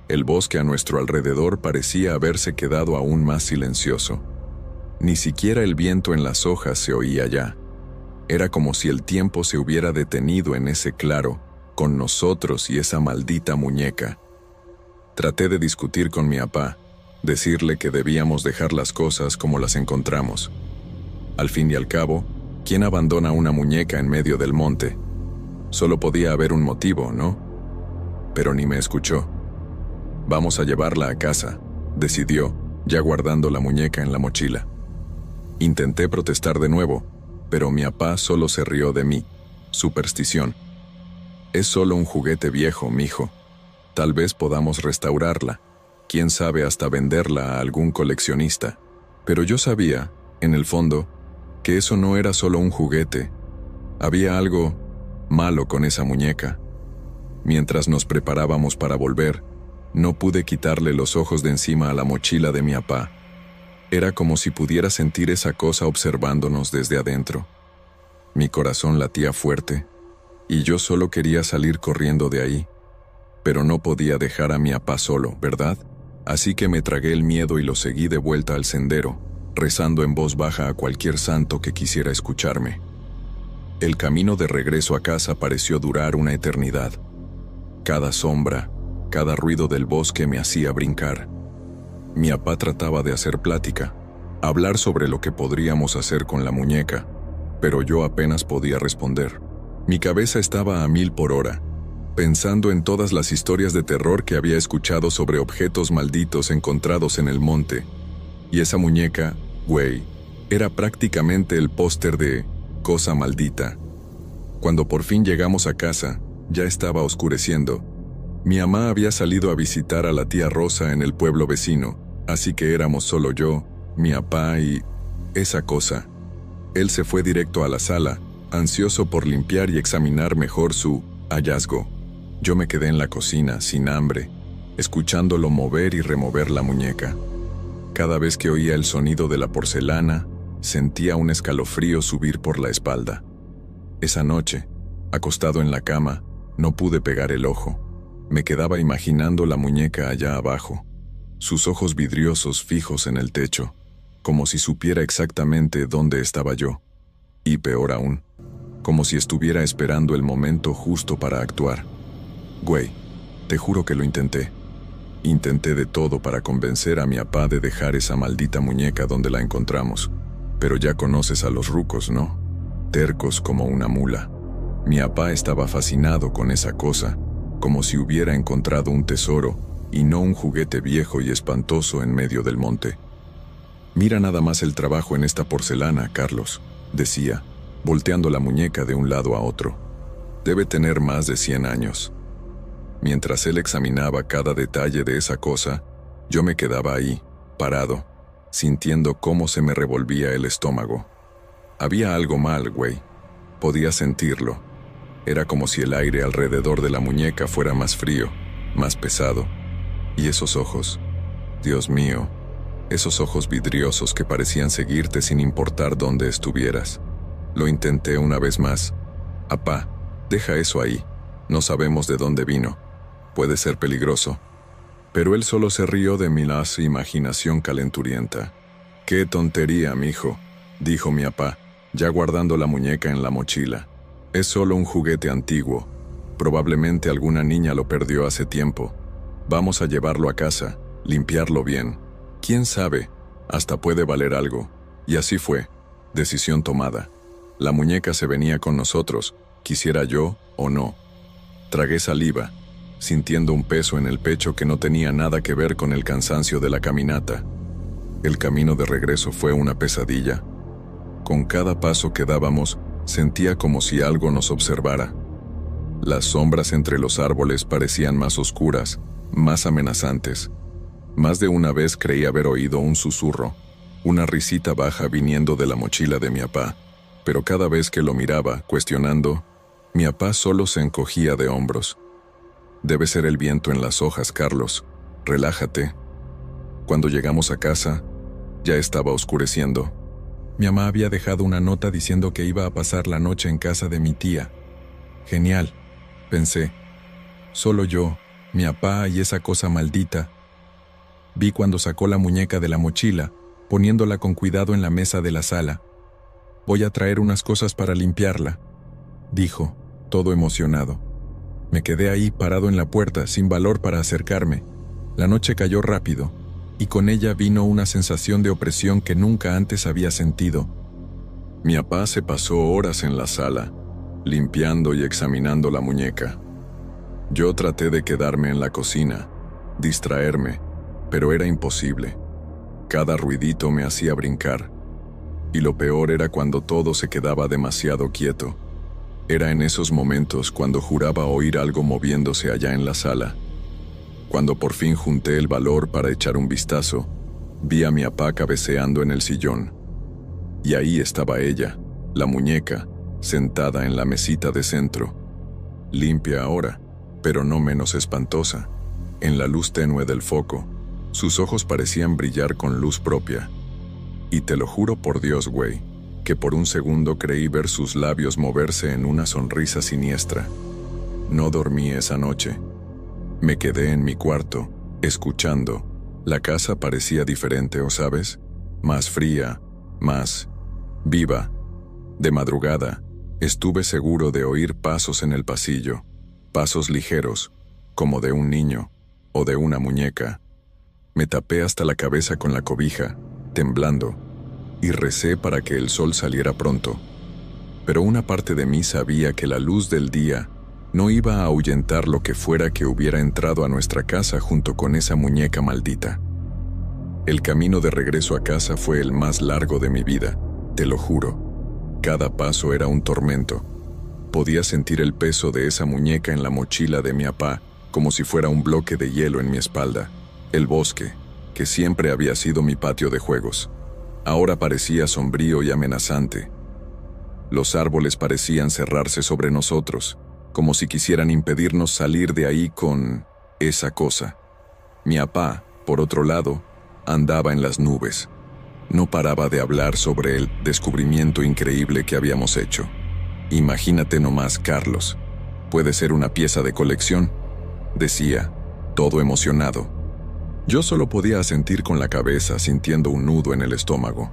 El bosque a nuestro alrededor parecía haberse quedado aún más silencioso. Ni siquiera el viento en las hojas se oía ya. Era como si el tiempo se hubiera detenido en ese claro, con nosotros y esa maldita muñeca. Traté de discutir con mi papá, decirle que debíamos dejar las cosas como las encontramos. Al fin y al cabo, ¿quién abandona una muñeca en medio del monte? Solo podía haber un motivo, ¿no? Pero ni me escuchó. Vamos a llevarla a casa, decidió, ya guardando la muñeca en la mochila. Intenté protestar de nuevo, pero mi papá solo se rió de mí. Superstición. Es solo un juguete viejo, mijo. Tal vez podamos restaurarla. Quién sabe hasta venderla a algún coleccionista. Pero yo sabía, en el fondo, que eso no era solo un juguete. Había algo malo con esa muñeca. Mientras nos preparábamos para volver, no pude quitarle los ojos de encima a la mochila de mi papá. Era como si pudiera sentir esa cosa observándonos desde adentro. Mi corazón latía fuerte, y yo solo quería salir corriendo de ahí. Pero no podía dejar a mi papá solo, ¿verdad? Así que me tragué el miedo y lo seguí de vuelta al sendero, rezando en voz baja a cualquier santo que quisiera escucharme. El camino de regreso a casa pareció durar una eternidad. Cada sombra, cada ruido del bosque me hacía brincar. Mi papá trataba de hacer plática, hablar sobre lo que podríamos hacer con la muñeca, pero yo apenas podía responder. Mi cabeza estaba a 1000 por hora, pensando en todas las historias de terror que había escuchado sobre objetos malditos encontrados en el monte. Y esa muñeca, güey, era prácticamente el póster de Cosa Maldita. Cuando por fin llegamos a casa, ya estaba oscureciendo. Mi mamá había salido a visitar a la tía Rosa en el pueblo vecino, así que éramos solo yo, mi papá y esa cosa. Él se fue directo a la sala, ansioso por limpiar y examinar mejor su hallazgo. Yo me quedé en la cocina, sin hambre, escuchándolo mover y remover la muñeca. Cada vez que oía el sonido de la porcelana, sentía un escalofrío subir por la espalda. Esa noche, acostado en la cama, no pude pegar el ojo. Me quedaba imaginando la muñeca allá abajo, sus ojos vidriosos fijos en el techo, como si supiera exactamente dónde estaba yo. Y peor aún, como si estuviera esperando el momento justo para actuar. Güey, te juro que lo intenté. Intenté de todo para convencer a mi papá de dejar esa maldita muñeca donde la encontramos. Pero ya conoces a los rucos, ¿no? Tercos como una mula. Mi papá estaba fascinado con esa cosa, como si hubiera encontrado un tesoro y no un juguete viejo y espantoso en medio del monte. Mira nada más el trabajo en esta porcelana, Carlos, decía, volteando la muñeca de un lado a otro. Debe tener más de 100 años. Mientras él examinaba cada detalle de esa cosa, yo me quedaba ahí, parado, sintiendo cómo se me revolvía el estómago. Había algo mal, güey. Podía sentirlo. Era como si el aire alrededor de la muñeca fuera más frío, más pesado. Y esos ojos, Dios mío, esos ojos vidriosos que parecían seguirte sin importar dónde estuvieras. Lo intenté una vez más. Apá, deja eso ahí. No sabemos de dónde vino. Puede ser peligroso. Pero él solo se rió de mi imaginación calenturienta. «Qué tontería, mijo», dijo mi papá, ya guardando la muñeca en la mochila. «Es solo un juguete antiguo. Probablemente alguna niña lo perdió hace tiempo. Vamos a llevarlo a casa, limpiarlo bien. ¿Quién sabe? Hasta puede valer algo». Y así fue. Decisión tomada. La muñeca se venía con nosotros, quisiera yo o no. Tragué saliva, sintiendo un peso en el pecho que no tenía nada que ver con el cansancio de la caminata. El camino de regreso fue una pesadilla. Con cada paso que dábamos, sentía como si algo nos observara. Las sombras entre los árboles parecían más oscuras, más amenazantes. Más de una vez creí haber oído un susurro, una risita baja viniendo de la mochila de mi papá, pero cada vez que lo miraba, cuestionando, mi papá solo se encogía de hombros. «Debe ser el viento en las hojas, Carlos», Relájate. Cuando llegamos a casa, ya estaba oscureciendo. Mi mamá había dejado una nota diciendo que iba a pasar la noche en casa de mi tía. Genial, pensé. Solo yo, mi papá y esa cosa maldita. Vi cuando sacó la muñeca de la mochila, poniéndola con cuidado en la mesa de la sala. Voy a traer unas cosas para limpiarla, dijo, todo emocionado. Me quedé ahí parado en la puerta, sin valor para acercarme. La noche cayó rápido, y con ella vino una sensación de opresión que nunca antes había sentido. Mi papá se pasó horas en la sala, limpiando y examinando la muñeca. Yo traté de quedarme en la cocina, distraerme, pero era imposible. Cada ruidito me hacía brincar, y lo peor era cuando todo se quedaba demasiado quieto. Era en esos momentos cuando juraba oír algo moviéndose allá en la sala. Cuando por fin junté el valor para echar un vistazo, vi a mi papá cabeceando en el sillón. Y ahí estaba ella, la muñeca, sentada en la mesita de centro. Limpia ahora, pero no menos espantosa. En la luz tenue del foco, sus ojos parecían brillar con luz propia. Y te lo juro por Dios, güey, que por un segundo creí ver sus labios moverse en una sonrisa siniestra. No dormí esa noche. Me quedé en mi cuarto, escuchando. La casa parecía diferente, ¿o sabes? Más fría, más viva. De madrugada, estuve seguro de oír pasos en el pasillo, pasos ligeros, como de un niño o de una muñeca. Me tapé hasta la cabeza con la cobija, temblando, y recé para que el sol saliera pronto. Pero una parte de mí sabía que la luz del día no iba a ahuyentar lo que fuera que hubiera entrado a nuestra casa junto con esa muñeca maldita. El camino de regreso a casa fue el más largo de mi vida, te lo juro. Cada paso era un tormento. Podía sentir el peso de esa muñeca en la mochila de mi papá, como si fuera un bloque de hielo en mi espalda. El bosque, que siempre había sido mi patio de juegos, ahora parecía sombrío y amenazante. Los árboles parecían cerrarse sobre nosotros, como si quisieran impedirnos salir de ahí con esa cosa. Mi papá, por otro lado, andaba en las nubes. No paraba de hablar sobre el descubrimiento increíble que habíamos hecho. Imagínate nomás, Carlos. ¿Puede ser una pieza de colección?, decía, todo emocionado. Yo solo podía asentir con la cabeza, sintiendo un nudo en el estómago.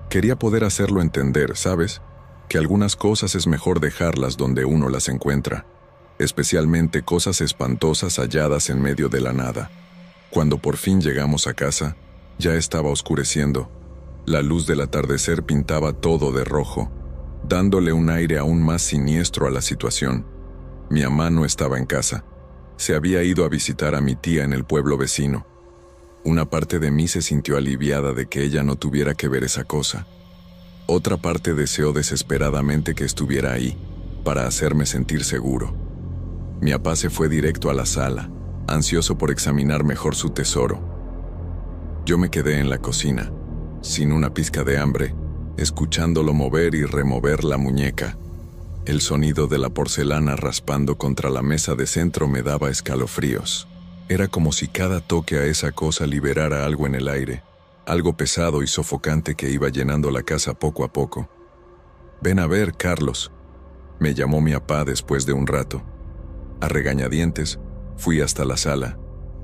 Quería poder hacerlo entender, ¿sabes? Que algunas cosas es mejor dejarlas donde uno las encuentra, especialmente cosas espantosas halladas en medio de la nada. Cuando por fin llegamos a casa, ya estaba oscureciendo. La luz del atardecer pintaba todo de rojo, dándole un aire aún más siniestro a la situación. Mi mamá no estaba en casa. Se había ido a visitar a mi tía en el pueblo vecino. Una parte de mí se sintió aliviada de que ella no tuviera que ver esa cosa. Otra parte deseó desesperadamente que estuviera ahí, para hacerme sentir seguro. Mi papá se fue directo a la sala, ansioso por examinar mejor su tesoro. Yo me quedé en la cocina, sin una pizca de hambre, escuchándolo mover y remover la muñeca. El sonido de la porcelana raspando contra la mesa de centro me daba escalofríos. Era como si cada toque a esa cosa liberara algo en el aire, algo pesado y sofocante que iba llenando la casa poco a poco. «Ven a ver, Carlos», me llamó mi papá después de un rato. A regañadientes, fui hasta la sala,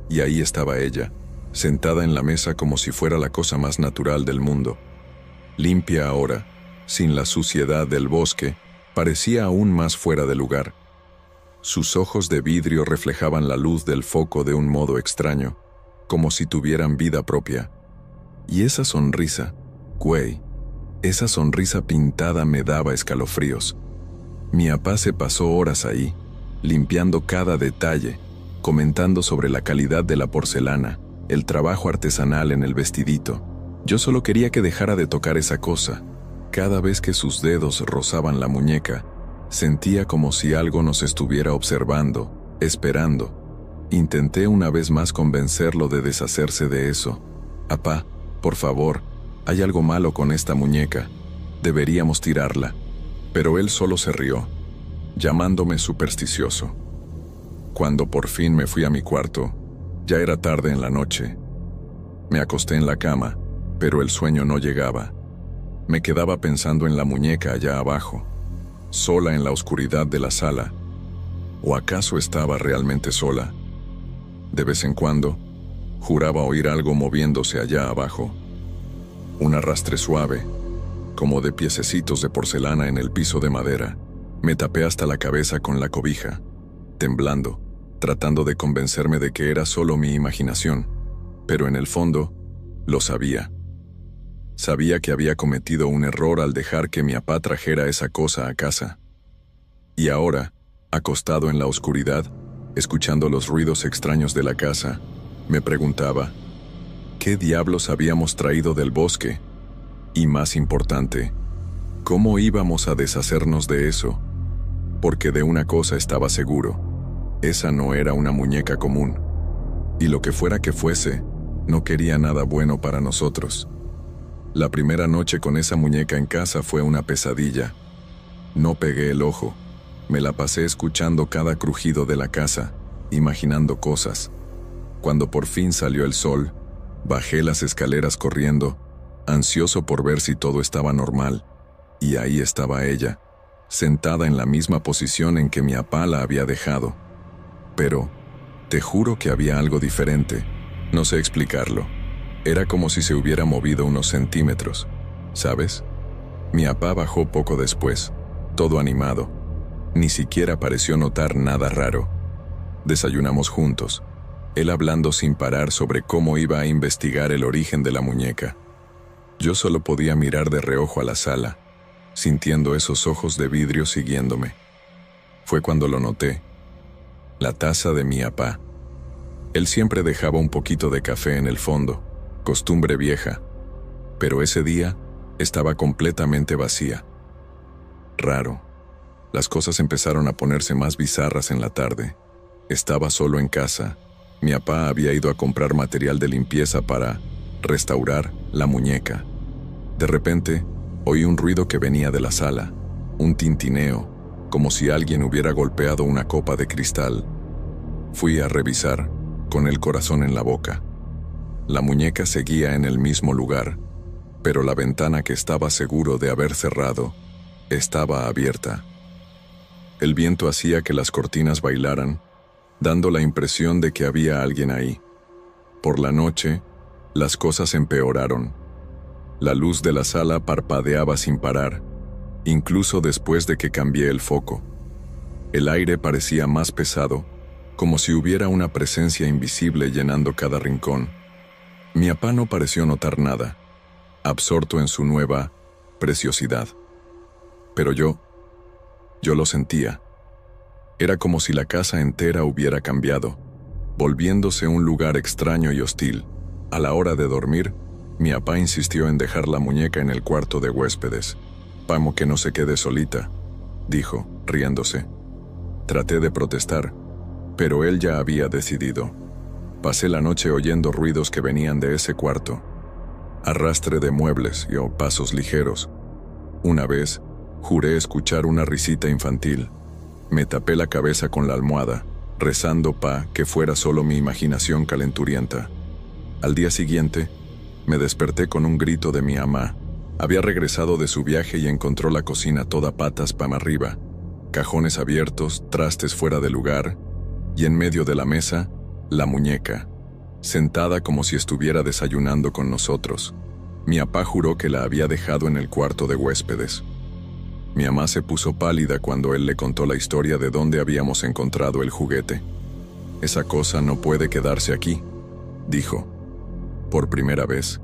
y ahí estaba ella, sentada en la mesa como si fuera la cosa más natural del mundo. Limpia ahora, sin la suciedad del bosque, parecía aún más fuera de lugar. Sus ojos de vidrio reflejaban la luz del foco de un modo extraño, como si tuvieran vida propia. Y esa sonrisa, güey, esa sonrisa pintada me daba escalofríos. Mi papá se pasó horas ahí, limpiando cada detalle, comentando sobre la calidad de la porcelana, el trabajo artesanal en el vestidito. Yo solo quería que dejara de tocar esa cosa. Cada vez que sus dedos rozaban la muñeca, sentía como si algo nos estuviera observando, esperando. Intenté una vez más convencerlo de deshacerse de eso. «Apá, por favor, hay algo malo con esta muñeca. Deberíamos tirarla». Pero él solo se rió, llamándome supersticioso. Cuando por fin me fui a mi cuarto, Ya era tarde en la noche. Me acosté en la cama, pero el sueño no llegaba. Me quedaba pensando en la muñeca allá abajo, sola en la oscuridad de la sala. ¿O acaso estaba realmente sola? De vez en cuando, juraba oír algo moviéndose allá abajo. Un arrastre suave, como de piececitos de porcelana en el piso de madera. Me tapé hasta la cabeza con la cobija, temblando, tratando de convencerme de que era solo mi imaginación, pero en el fondo, lo sabía. Sabía que había cometido un error al dejar que mi papá trajera esa cosa a casa. Y ahora, acostado en la oscuridad, escuchando los ruidos extraños de la casa, me preguntaba, ¿qué diablos habíamos traído del bosque? Y más importante, ¿cómo íbamos a deshacernos de eso? Porque de una cosa estaba seguro, esa no era una muñeca común. Y lo que fuera que fuese, no quería nada bueno para nosotros. La primera noche con esa muñeca en casa fue una pesadilla. No pegué el ojo. Me la pasé escuchando cada crujido de la casa, imaginando cosas. Cuando por fin salió el sol, bajé las escaleras corriendo, ansioso por ver si todo estaba normal, y ahí estaba ella, sentada en la misma posición en que mi papá la había dejado. Pero, te juro que había algo diferente, no sé explicarlo. Era como si se hubiera movido unos centímetros, ¿sabes? Mi papá bajó poco después, todo animado. Ni siquiera pareció notar nada raro. Desayunamos juntos, él hablando sin parar sobre cómo iba a investigar el origen de la muñeca. Yo solo podía mirar de reojo a la sala, sintiendo esos ojos de vidrio siguiéndome. Fue cuando lo noté. La taza de mi papá. Él siempre dejaba un poquito de café en el fondo, costumbre vieja, pero ese día estaba completamente vacía. Raro. Las cosas empezaron a ponerse más bizarras en la tarde. Estaba solo en casa. Mi papá había ido a comprar material de limpieza para restaurar la muñeca. De repente, oí un ruido que venía de la sala, un tintineo, como si alguien hubiera golpeado una copa de cristal. Fui a revisar, con el corazón en la boca. La muñeca seguía en el mismo lugar, pero la ventana que estaba seguro de haber cerrado estaba abierta. El viento hacía que las cortinas bailaran, dando la impresión de que había alguien ahí. Por la noche, las cosas empeoraron. La luz de la sala parpadeaba sin parar, incluso después de que cambié el foco. El aire parecía más pesado, como si hubiera una presencia invisible llenando cada rincón. Mi papá no pareció notar nada, absorto en su nueva preciosidad. Pero yo lo sentía. Era como si la casa entera hubiera cambiado, volviéndose un lugar extraño y hostil. A la hora de dormir, mi papá insistió en dejar la muñeca en el cuarto de huéspedes. «Vamos que no se quede solita», dijo, riéndose. Traté de protestar, pero él ya había decidido. Pasé la noche oyendo ruidos que venían de ese cuarto. Arrastre de muebles y pasos ligeros. Una vez, juré escuchar una risita infantil. Me tapé la cabeza con la almohada, rezando para que fuera solo mi imaginación calenturienta. Al día siguiente, me desperté con un grito de mi mamá. Había regresado de su viaje y encontró la cocina toda patas para arriba, cajones abiertos, trastes fuera de lugar, y en medio de la mesa, la muñeca, sentada como si estuviera desayunando con nosotros. Mi papá juró que la había dejado en el cuarto de huéspedes. Mi mamá se puso pálida cuando él le contó la historia de dónde habíamos encontrado el juguete. «Esa cosa no puede quedarse aquí», dijo. Por primera vez,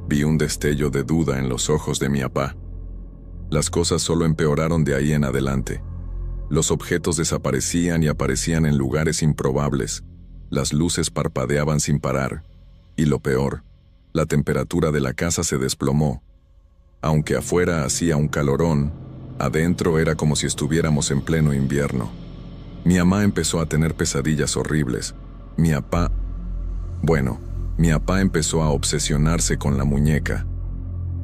vi un destello de duda en los ojos de mi papá. Las cosas solo empeoraron de ahí en adelante. Los objetos desaparecían y aparecían en lugares improbables. Las luces parpadeaban sin parar. Y lo peor, la temperatura de la casa se desplomó. Aunque afuera hacía un calorón, adentro era como si estuviéramos en pleno invierno. Mi mamá empezó a tener pesadillas horribles. Mi papá empezó a obsesionarse con la muñeca.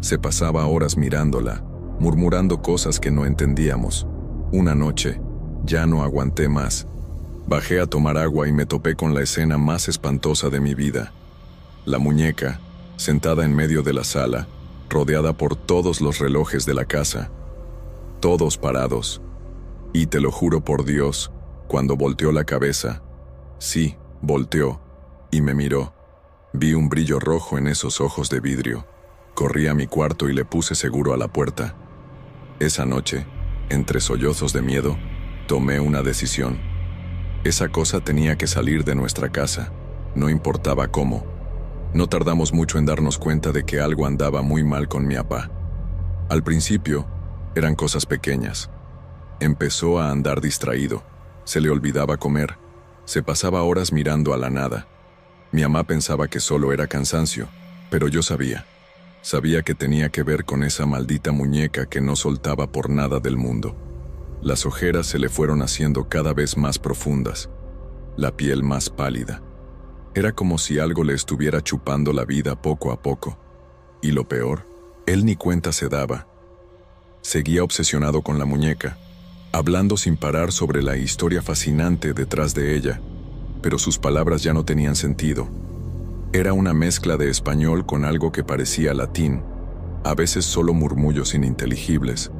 Se pasaba horas mirándola, murmurando cosas que no entendíamos. Una noche, ya no aguanté más. Bajé a tomar agua y me topé con la escena más espantosa de mi vida. La muñeca, sentada en medio de la sala, rodeada por todos los relojes de la casa, todos parados. Y te lo juro por Dios, cuando volteó la cabeza, sí, volteó, y me miró, vi un brillo rojo en esos ojos de vidrio. Corrí a mi cuarto y le puse seguro a la puerta. Esa noche, entre sollozos de miedo, tomé una decisión. Esa cosa tenía que salir de nuestra casa, no importaba cómo. No tardamos mucho en darnos cuenta de que algo andaba muy mal con mi papá. Al principio, eran cosas pequeñas. Empezó a andar distraído, se le olvidaba comer, se pasaba horas mirando a la nada. Mi mamá pensaba que solo era cansancio, pero yo sabía que tenía que ver con esa maldita muñeca que no soltaba por nada del mundo. Las ojeras se le fueron haciendo cada vez más profundas, la piel más pálida. Era como si algo le estuviera chupando la vida poco a poco. Y lo peor, él ni cuenta se daba. Seguía obsesionado con la muñeca, hablando sin parar sobre la historia fascinante detrás de ella, pero sus palabras ya no tenían sentido. Era una mezcla de español con algo que parecía latín, a veces solo murmullos ininteligibles.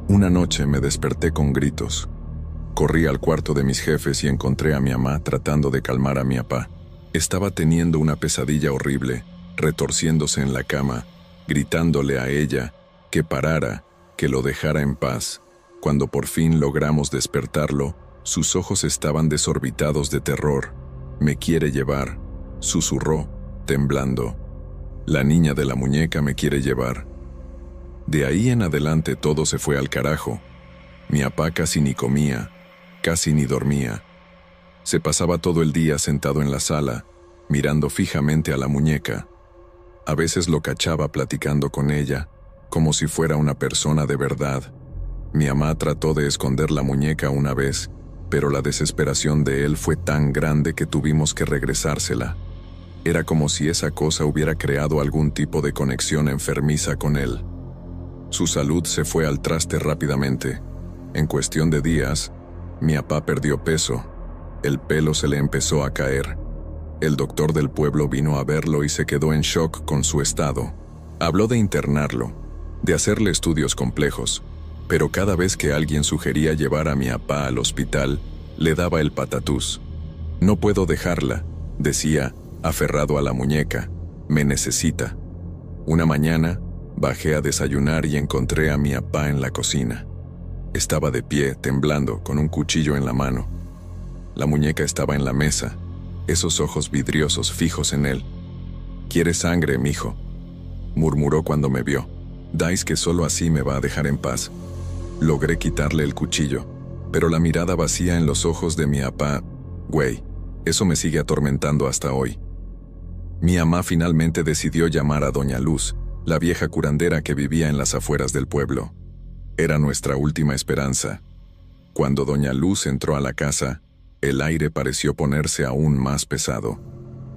Una noche me desperté con gritos. Corrí al cuarto de mis jefes y encontré a mi mamá tratando de calmar a mi papá. Estaba teniendo una pesadilla horrible, retorciéndose en la cama, gritándole a ella que parara, que lo dejara en paz. Cuando por fin logramos despertarlo, sus ojos estaban desorbitados de terror. «Me quiere llevar», susurró, temblando. «La niña de la muñeca me quiere llevar». De ahí en adelante todo se fue al carajo. Mi papá casi ni comía, casi ni dormía. Se pasaba todo el día sentado en la sala, mirando fijamente a la muñeca. A veces lo cachaba platicando con ella, como si fuera una persona de verdad. Mi mamá trató de esconder la muñeca una vez, pero la desesperación de él fue tan grande que tuvimos que regresársela. Era como si esa cosa hubiera creado algún tipo de conexión enfermiza con él. Su salud se fue al traste rápidamente. En cuestión de días, mi papá perdió peso. El pelo se le empezó a caer. El doctor del pueblo vino a verlo y se quedó en shock con su estado. Habló de internarlo, de hacerle estudios complejos, pero cada vez que alguien sugería llevar a mi papá al hospital, le daba el patatús. «No puedo dejarla», decía, aferrado a la muñeca. «Me necesita». Una mañana, bajé a desayunar y encontré a mi papá en la cocina. Estaba de pie, temblando, con un cuchillo en la mano. La muñeca estaba en la mesa, esos ojos vidriosos fijos en él. «¿Quieres sangre, mijo?», murmuró cuando me vio. «Dais que solo así me va a dejar en paz». Logré quitarle el cuchillo, pero la mirada vacía en los ojos de mi papá, güey, eso me sigue atormentando hasta hoy. Mi mamá finalmente decidió llamar a Doña Luz, la vieja curandera que vivía en las afueras del pueblo. Era nuestra última esperanza. Cuando Doña Luz entró a la casa, el aire pareció ponerse aún más pesado.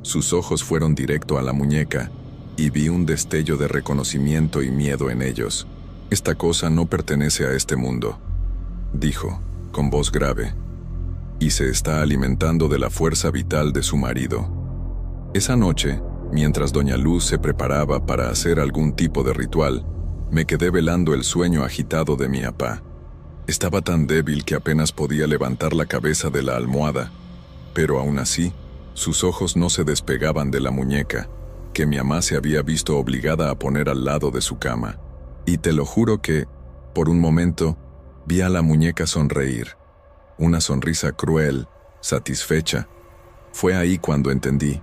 Sus ojos fueron directo a la muñeca, y vi un destello de reconocimiento y miedo en ellos. «Esta cosa no pertenece a este mundo», dijo, con voz grave, «y se está alimentando de la fuerza vital de su marido». Esa noche, mientras Doña Luz se preparaba para hacer algún tipo de ritual, me quedé velando el sueño agitado de mi papá. Estaba tan débil que apenas podía levantar la cabeza de la almohada, pero aún así, sus ojos no se despegaban de la muñeca, que mi mamá se había visto obligada a poner al lado de su cama. Y te lo juro que, por un momento, vi a la muñeca sonreír. Una sonrisa cruel, satisfecha. Fue ahí cuando entendí.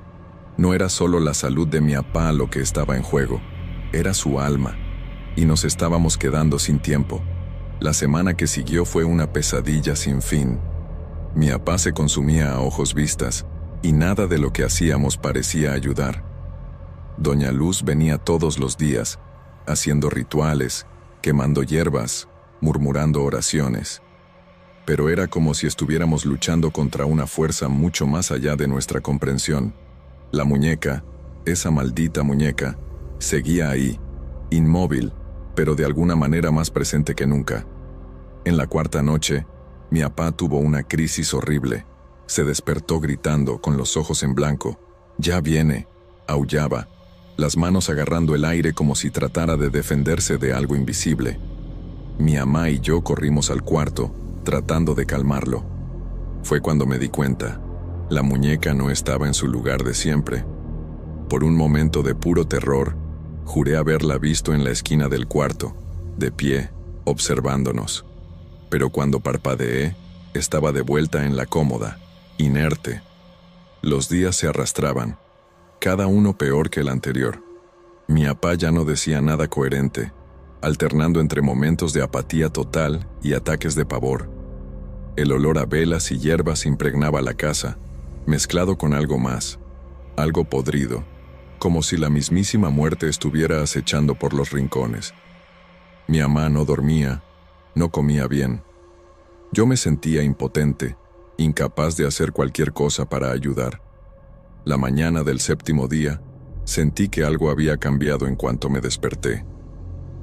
No era solo la salud de mi papá lo que estaba en juego, era su alma. Y nos estábamos quedando sin tiempo. La semana que siguió fue una pesadilla sin fin. Mi papá se consumía a ojos vistas, y nada de lo que hacíamos parecía ayudar. Doña Luz venía todos los días, haciendo rituales, quemando hierbas, murmurando oraciones. Pero era como si estuviéramos luchando contra una fuerza mucho más allá de nuestra comprensión. La muñeca, esa maldita muñeca, seguía ahí, inmóvil, pero de alguna manera más presente que nunca. En la cuarta noche, mi papá tuvo una crisis horrible. Se despertó gritando, con los ojos en blanco. «¡Ya viene!», aullaba, las manos agarrando el aire como si tratara de defenderse de algo invisible. Mi mamá y yo corrimos al cuarto, tratando de calmarlo. Fue cuando me di cuenta. La muñeca no estaba en su lugar de siempre. Por un momento de puro terror, juré haberla visto en la esquina del cuarto, de pie, observándonos. Pero cuando parpadeé, estaba de vuelta en la cómoda, inerte. Los días se arrastraban, cada uno peor que el anterior. Mi papá ya no decía nada coherente, alternando entre momentos de apatía total y ataques de pavor. El olor a velas y hierbas impregnaba la casa, mezclado con algo más, algo podrido, como si la mismísima muerte estuviera acechando por los rincones. Mi mamá no dormía, no comía bien. Yo me sentía impotente, incapaz de hacer cualquier cosa para ayudar. La mañana del 7º día, sentí que algo había cambiado en cuanto me desperté.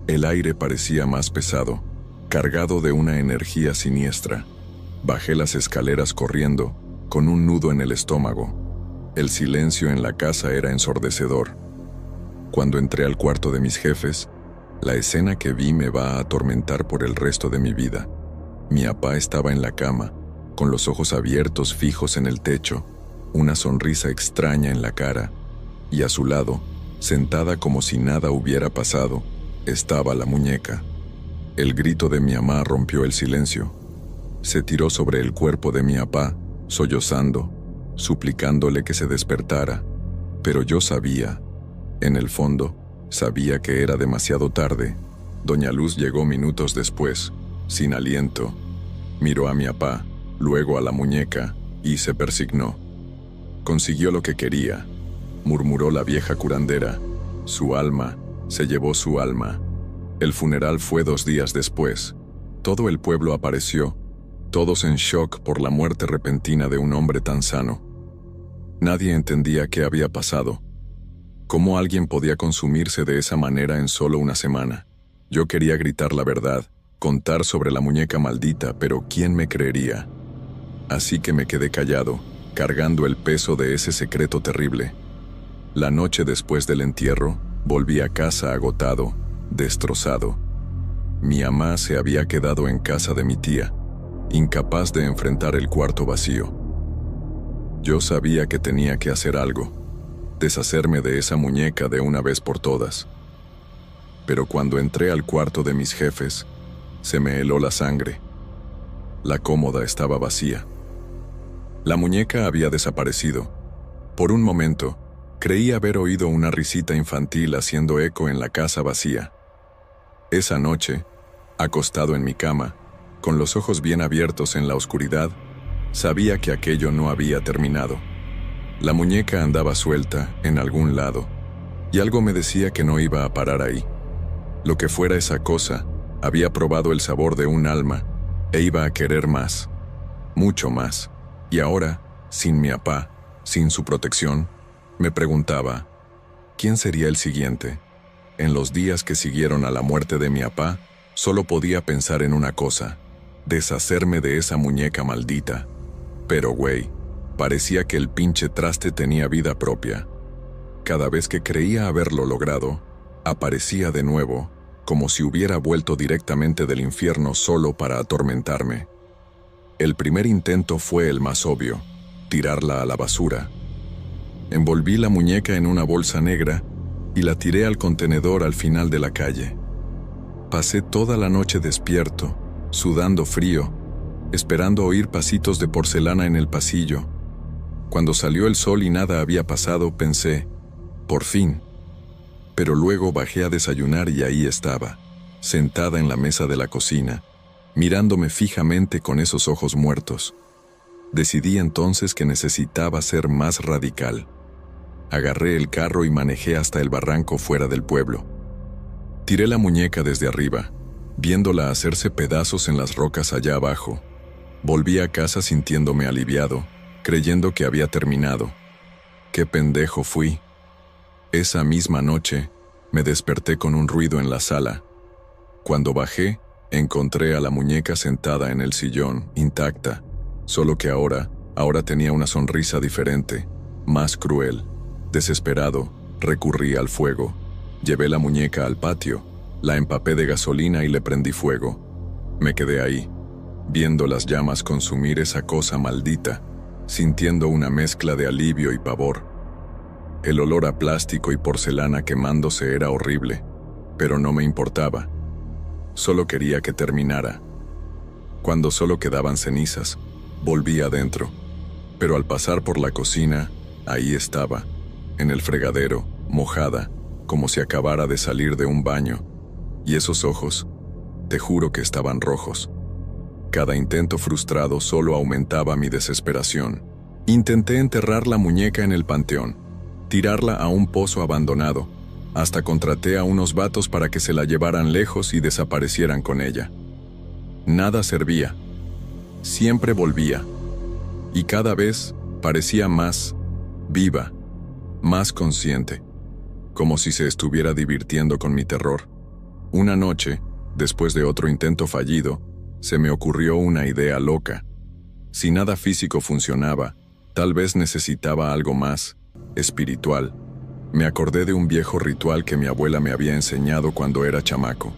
El aire parecía más pesado, cargado de una energía siniestra. Bajé las escaleras corriendo, con un nudo en el estómago. El silencio en la casa era ensordecedor. Cuando entré al cuarto de mis jefes, la escena que vi me va a atormentar por el resto de mi vida. Mi papá estaba en la cama, con los ojos abiertos fijos en el techo, una sonrisa extraña en la cara, y a su lado, sentada como si nada hubiera pasado, estaba la muñeca. El grito de mi mamá rompió el silencio. Se tiró sobre el cuerpo de mi papá, sollozando, suplicándole que se despertara, pero yo sabía, en el fondo, sabía que era demasiado tarde. Doña Luz llegó minutos después, sin aliento. Miró a mi papá, luego a la muñeca, y se persignó. Consiguió lo que quería, murmuró la vieja curandera. Su alma, se llevó su alma. El funeral fue 2 días después. Todo el pueblo apareció, todos en shock por la muerte repentina de un hombre tan sano. Nadie entendía qué había pasado. ¿Cómo alguien podía consumirse de esa manera en solo una semana? Yo quería gritar la verdad, contar sobre la muñeca maldita, pero ¿quién me creería? Así que me quedé callado, cargando el peso de ese secreto terrible. La noche después del entierro, volví a casa agotado, destrozado. Mi mamá se había quedado en casa de mi tía, incapaz de enfrentar el cuarto vacío. Yo sabía que tenía que hacer algo, deshacerme de esa muñeca de una vez por todas. Pero cuando entré al cuarto de mis jefes, se me heló la sangre. La cómoda estaba vacía. La muñeca había desaparecido. Por un momento, creí haber oído una risita infantil haciendo eco en la casa vacía. Esa noche, acostado en mi cama, con los ojos bien abiertos en la oscuridad, sabía que aquello no había terminado. La muñeca andaba suelta en algún lado, y algo me decía que no iba a parar ahí. Lo que fuera esa cosa, había probado el sabor de un alma, e iba a querer más, mucho más. Y ahora, sin mi papá, sin su protección, me preguntaba, ¿quién sería el siguiente? En los días que siguieron a la muerte de mi papá, solo podía pensar en una cosa: deshacerme de esa muñeca maldita. Pero güey, parecía que el pinche traste tenía vida propia. Cada vez que creía haberlo logrado, aparecía de nuevo, como si hubiera vuelto directamente del infierno solo para atormentarme. El primer intento fue el más obvio: tirarla a la basura. Envolví la muñeca en una bolsa negra y la tiré al contenedor al final de la calle. Pasé toda la noche despierto, sudando frío, esperando oír pasitos de porcelana en el pasillo. Cuando salió el sol y nada había pasado, pensé, por fin. Pero luego bajé a desayunar y ahí estaba, sentada en la mesa de la cocina, mirándome fijamente con esos ojos muertos. Decidí entonces que necesitaba ser más radical. Agarré el carro y manejé hasta el barranco fuera del pueblo. Tiré la muñeca desde arriba, viéndola hacerse pedazos en las rocas allá abajo. Volví a casa sintiéndome aliviado, creyendo que había terminado. ¡Qué pendejo fui! Esa misma noche, me desperté con un ruido en la sala. Cuando bajé, encontré a la muñeca sentada en el sillón, intacta, solo que ahora Ahora tenía una sonrisa diferente, más cruel. Desesperado, recurrí al fuego. Llevé la muñeca al patio, la empapé de gasolina y le prendí fuego. Me quedé ahí, viendo las llamas consumir esa cosa maldita, sintiendo una mezcla de alivio y pavor. El olor a plástico y porcelana quemándose era horrible, pero no me importaba. Solo quería que terminara. Cuando solo quedaban cenizas, volví adentro, pero al pasar por la cocina, ahí estaba, en el fregadero, mojada, como si acabara de salir de un baño, y esos ojos, te juro que estaban rojos. Cada intento frustrado solo aumentaba mi desesperación. Intenté enterrar la muñeca en el panteón, tirarla a un pozo abandonado, hasta contraté a unos vatos para que se la llevaran lejos y desaparecieran con ella. Nada servía. Siempre volvía. Y cada vez parecía más viva, más consciente, como si se estuviera divirtiendo con mi terror. Una noche, después de otro intento fallido, se me ocurrió una idea loca. Si nada físico funcionaba, tal vez necesitaba algo más, espiritual. Me acordé de un viejo ritual que mi abuela me había enseñado cuando era chamaco.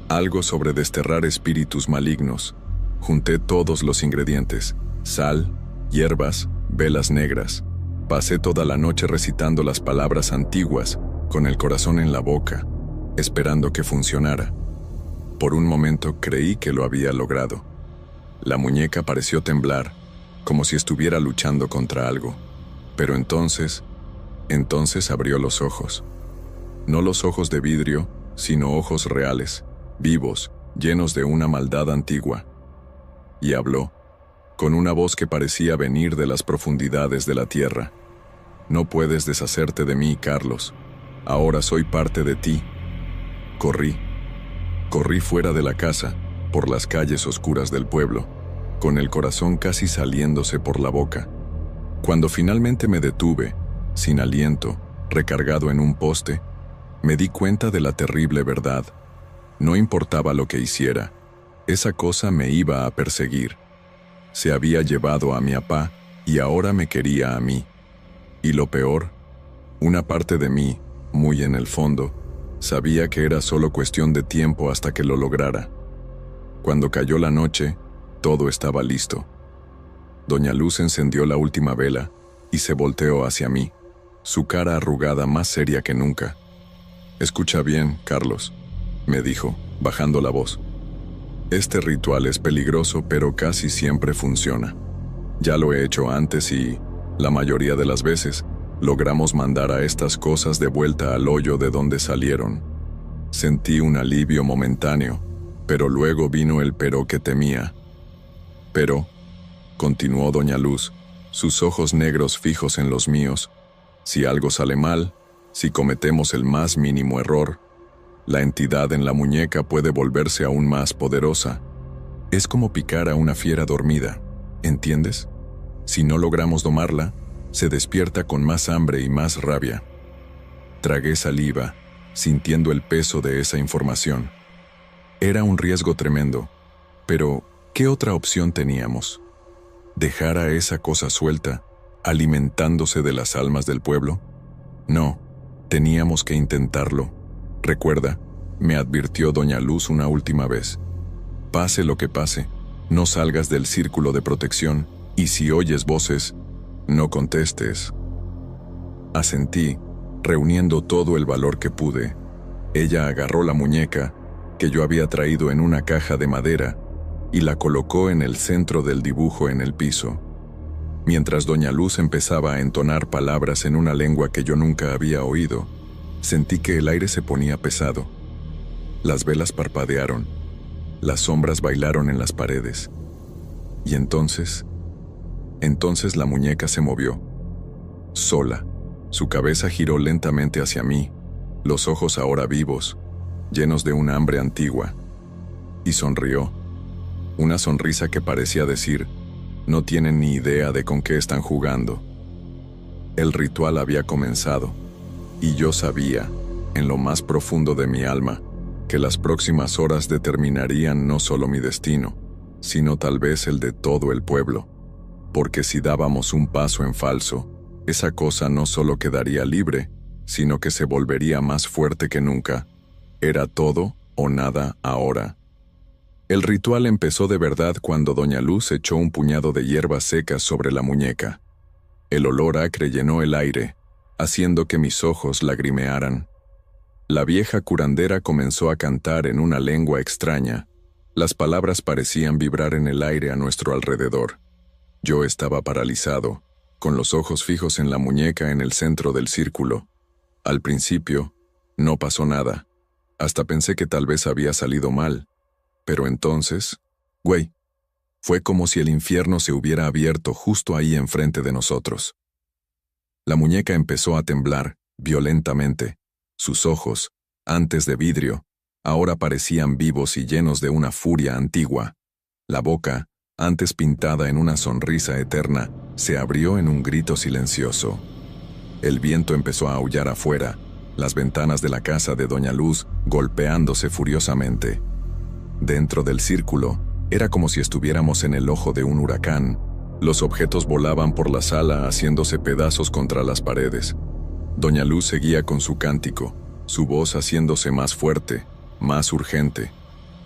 Algo sobre desterrar espíritus malignos. Junté todos los ingredientes: sal, hierbas, velas negras. Pasé toda la noche recitando las palabras antiguas, con el corazón en la boca, esperando que funcionara. Por un momento creí que lo había logrado. La muñeca pareció temblar, como si estuviera luchando contra algo. Pero entonces abrió los ojos. No los ojos de vidrio, sino ojos reales, vivos, llenos de una maldad antigua. Y habló, con una voz que parecía venir de las profundidades de la tierra. No puedes deshacerte de mí, Carlos. Ahora soy parte de ti. Corrí fuera de la casa, por las calles oscuras del pueblo, con el corazón casi saliéndose por la boca. Cuando finalmente me detuve, sin aliento, recargado en un poste, me di cuenta de la terrible verdad. No importaba lo que hiciera, esa cosa me iba a perseguir. Se había llevado a mi papá y ahora me quería a mí. Y lo peor, una parte de mí, muy en el fondo, sabía que era solo cuestión de tiempo hasta que lo lograra. Cuando cayó la noche, todo estaba listo. Doña Luz encendió la última vela y se volteó hacia mí, su cara arrugada más seria que nunca. «Escucha bien, Carlos», me dijo, bajando la voz. «Este ritual es peligroso, pero casi siempre funciona. Ya lo he hecho antes y, la mayoría de las veces, logramos mandar a estas cosas de vuelta al hoyo de donde salieron». Sentí un alivio momentáneo, pero luego vino el pero que temía. «Pero», continuó Doña Luz, sus ojos negros fijos en los míos, «si algo sale mal, si cometemos el más mínimo error, la entidad en la muñeca puede volverse aún más poderosa. Es como picar a una fiera dormida, ¿entiendes? Si no logramos domarla, se despierta con más hambre y más rabia». Tragué saliva, sintiendo el peso de esa información. Era un riesgo tremendo, pero ¿qué otra opción teníamos? ¿Dejar a esa cosa suelta, alimentándose de las almas del pueblo? No, teníamos que intentarlo. Recuerda, me advirtió Doña Luz una última vez. Pase lo que pase, no salgas del círculo de protección y si oyes voces, no contestes. Asentí, reuniendo todo el valor que pude. Ella agarró la muñeca, que yo había traído en una caja de madera, y la colocó en el centro del dibujo en el piso. Mientras Doña Luz empezaba a entonar palabras en una lengua que yo nunca había oído, sentí que el aire se ponía pesado. Las velas parpadearon, las sombras bailaron en las paredes. Y entonces la muñeca se movió. Sola, su cabeza giró lentamente hacia mí, los ojos ahora vivos, llenos de un hambre antigua. Y sonrió. Una sonrisa que parecía decir, no tienen ni idea de con qué están jugando. El ritual había comenzado, y yo sabía, en lo más profundo de mi alma, que las próximas horas determinarían no solo mi destino, sino tal vez el de todo el pueblo. porque si dábamos un paso en falso, esa cosa no solo quedaría libre, sino que se volvería más fuerte que nunca. Era todo o nada ahora. El ritual empezó de verdad cuando Doña Luz echó un puñado de hierbas secas sobre la muñeca. El olor acre llenó el aire, haciendo que mis ojos lagrimearan. La vieja curandera comenzó a cantar en una lengua extraña. Las palabras parecían vibrar en el aire a nuestro alrededor. Yo estaba paralizado, con los ojos fijos en la muñeca en el centro del círculo. Al principio, no pasó nada. Hasta pensé que tal vez había salido mal. Pero entonces, güey, fue como si el infierno se hubiera abierto justo ahí enfrente de nosotros. La muñeca empezó a temblar, violentamente. Sus ojos, antes de vidrio, ahora parecían vivos y llenos de una furia antigua. La boca, antes pintada en una sonrisa eterna, se abrió en un grito silencioso. El viento empezó a aullar afuera, las ventanas de la casa de Doña Luz golpeándose furiosamente. Dentro del círculo, era como si estuviéramos en el ojo de un huracán. Los objetos volaban por la sala haciéndose pedazos contra las paredes. Doña Luz seguía con su cántico, su voz haciéndose más fuerte, más urgente.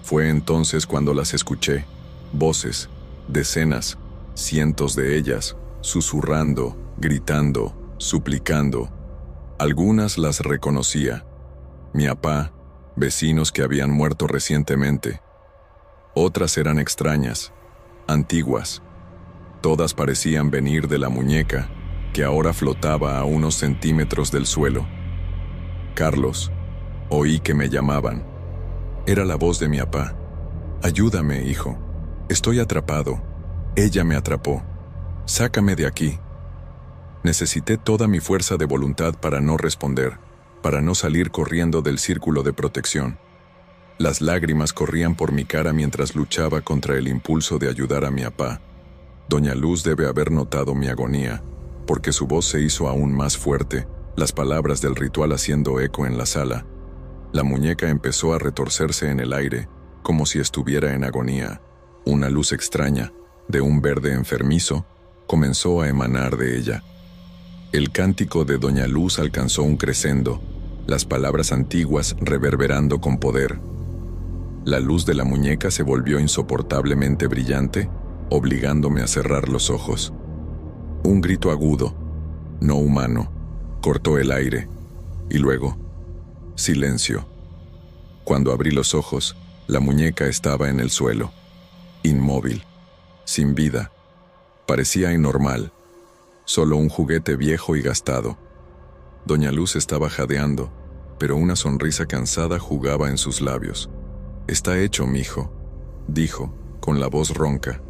Fue entonces cuando las escuché, voces, decenas, cientos de ellas, susurrando, gritando, suplicando. Algunas las reconocía. Mi apá, vecinos que habían muerto recientemente. Otras eran extrañas, antiguas. Todas parecían venir de la muñeca, que ahora flotaba a unos centímetros del suelo. Carlos, oí que me llamaban. Era la voz de mi apá. Ayúdame, hijo. Estoy atrapado. Ella me atrapó. Sácame de aquí. Necesité toda mi fuerza de voluntad para no responder, para no salir corriendo del círculo de protección. Las lágrimas corrían por mi cara mientras luchaba contra el impulso de ayudar a mi apá. Doña Luz debe haber notado mi agonía, porque su voz se hizo aún más fuerte, las palabras del ritual haciendo eco en la sala. La muñeca empezó a retorcerse en el aire, como si estuviera en agonía. Una luz extraña, de un verde enfermizo, comenzó a emanar de ella. El cántico de Doña Luz alcanzó un crescendo, las palabras antiguas reverberando con poder. La luz de la muñeca se volvió insoportablemente brillante, obligándome a cerrar los ojos. Un grito agudo, no humano, cortó el aire, y luego, silencio. Cuando abrí los ojos, la muñeca estaba en el suelo, inmóvil, sin vida. Parecía anormal, solo un juguete viejo y gastado. Doña Luz estaba jadeando, pero una sonrisa cansada jugaba en sus labios. «Está hecho, mijo», dijo, con la voz ronca.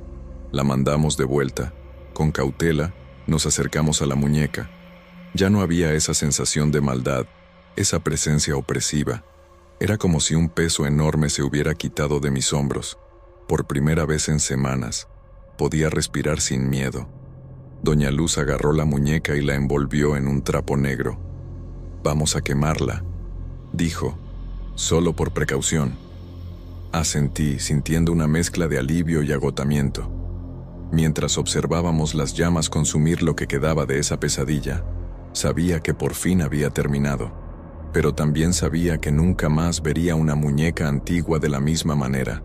La mandamos de vuelta. Con cautela, nos acercamos a la muñeca. Ya no había esa sensación de maldad, esa presencia opresiva. Era como si un peso enorme se hubiera quitado de mis hombros. Por primera vez en semanas, podía respirar sin miedo. Doña Luz agarró la muñeca y la envolvió en un trapo negro. «Vamos a quemarla», dijo, solo por precaución. Asentí, sintiendo una mezcla de alivio y agotamiento. Mientras observábamos las llamas consumir lo que quedaba de esa pesadilla, sabía que por fin había terminado, pero también sabía que nunca más vería una muñeca antigua de la misma manera.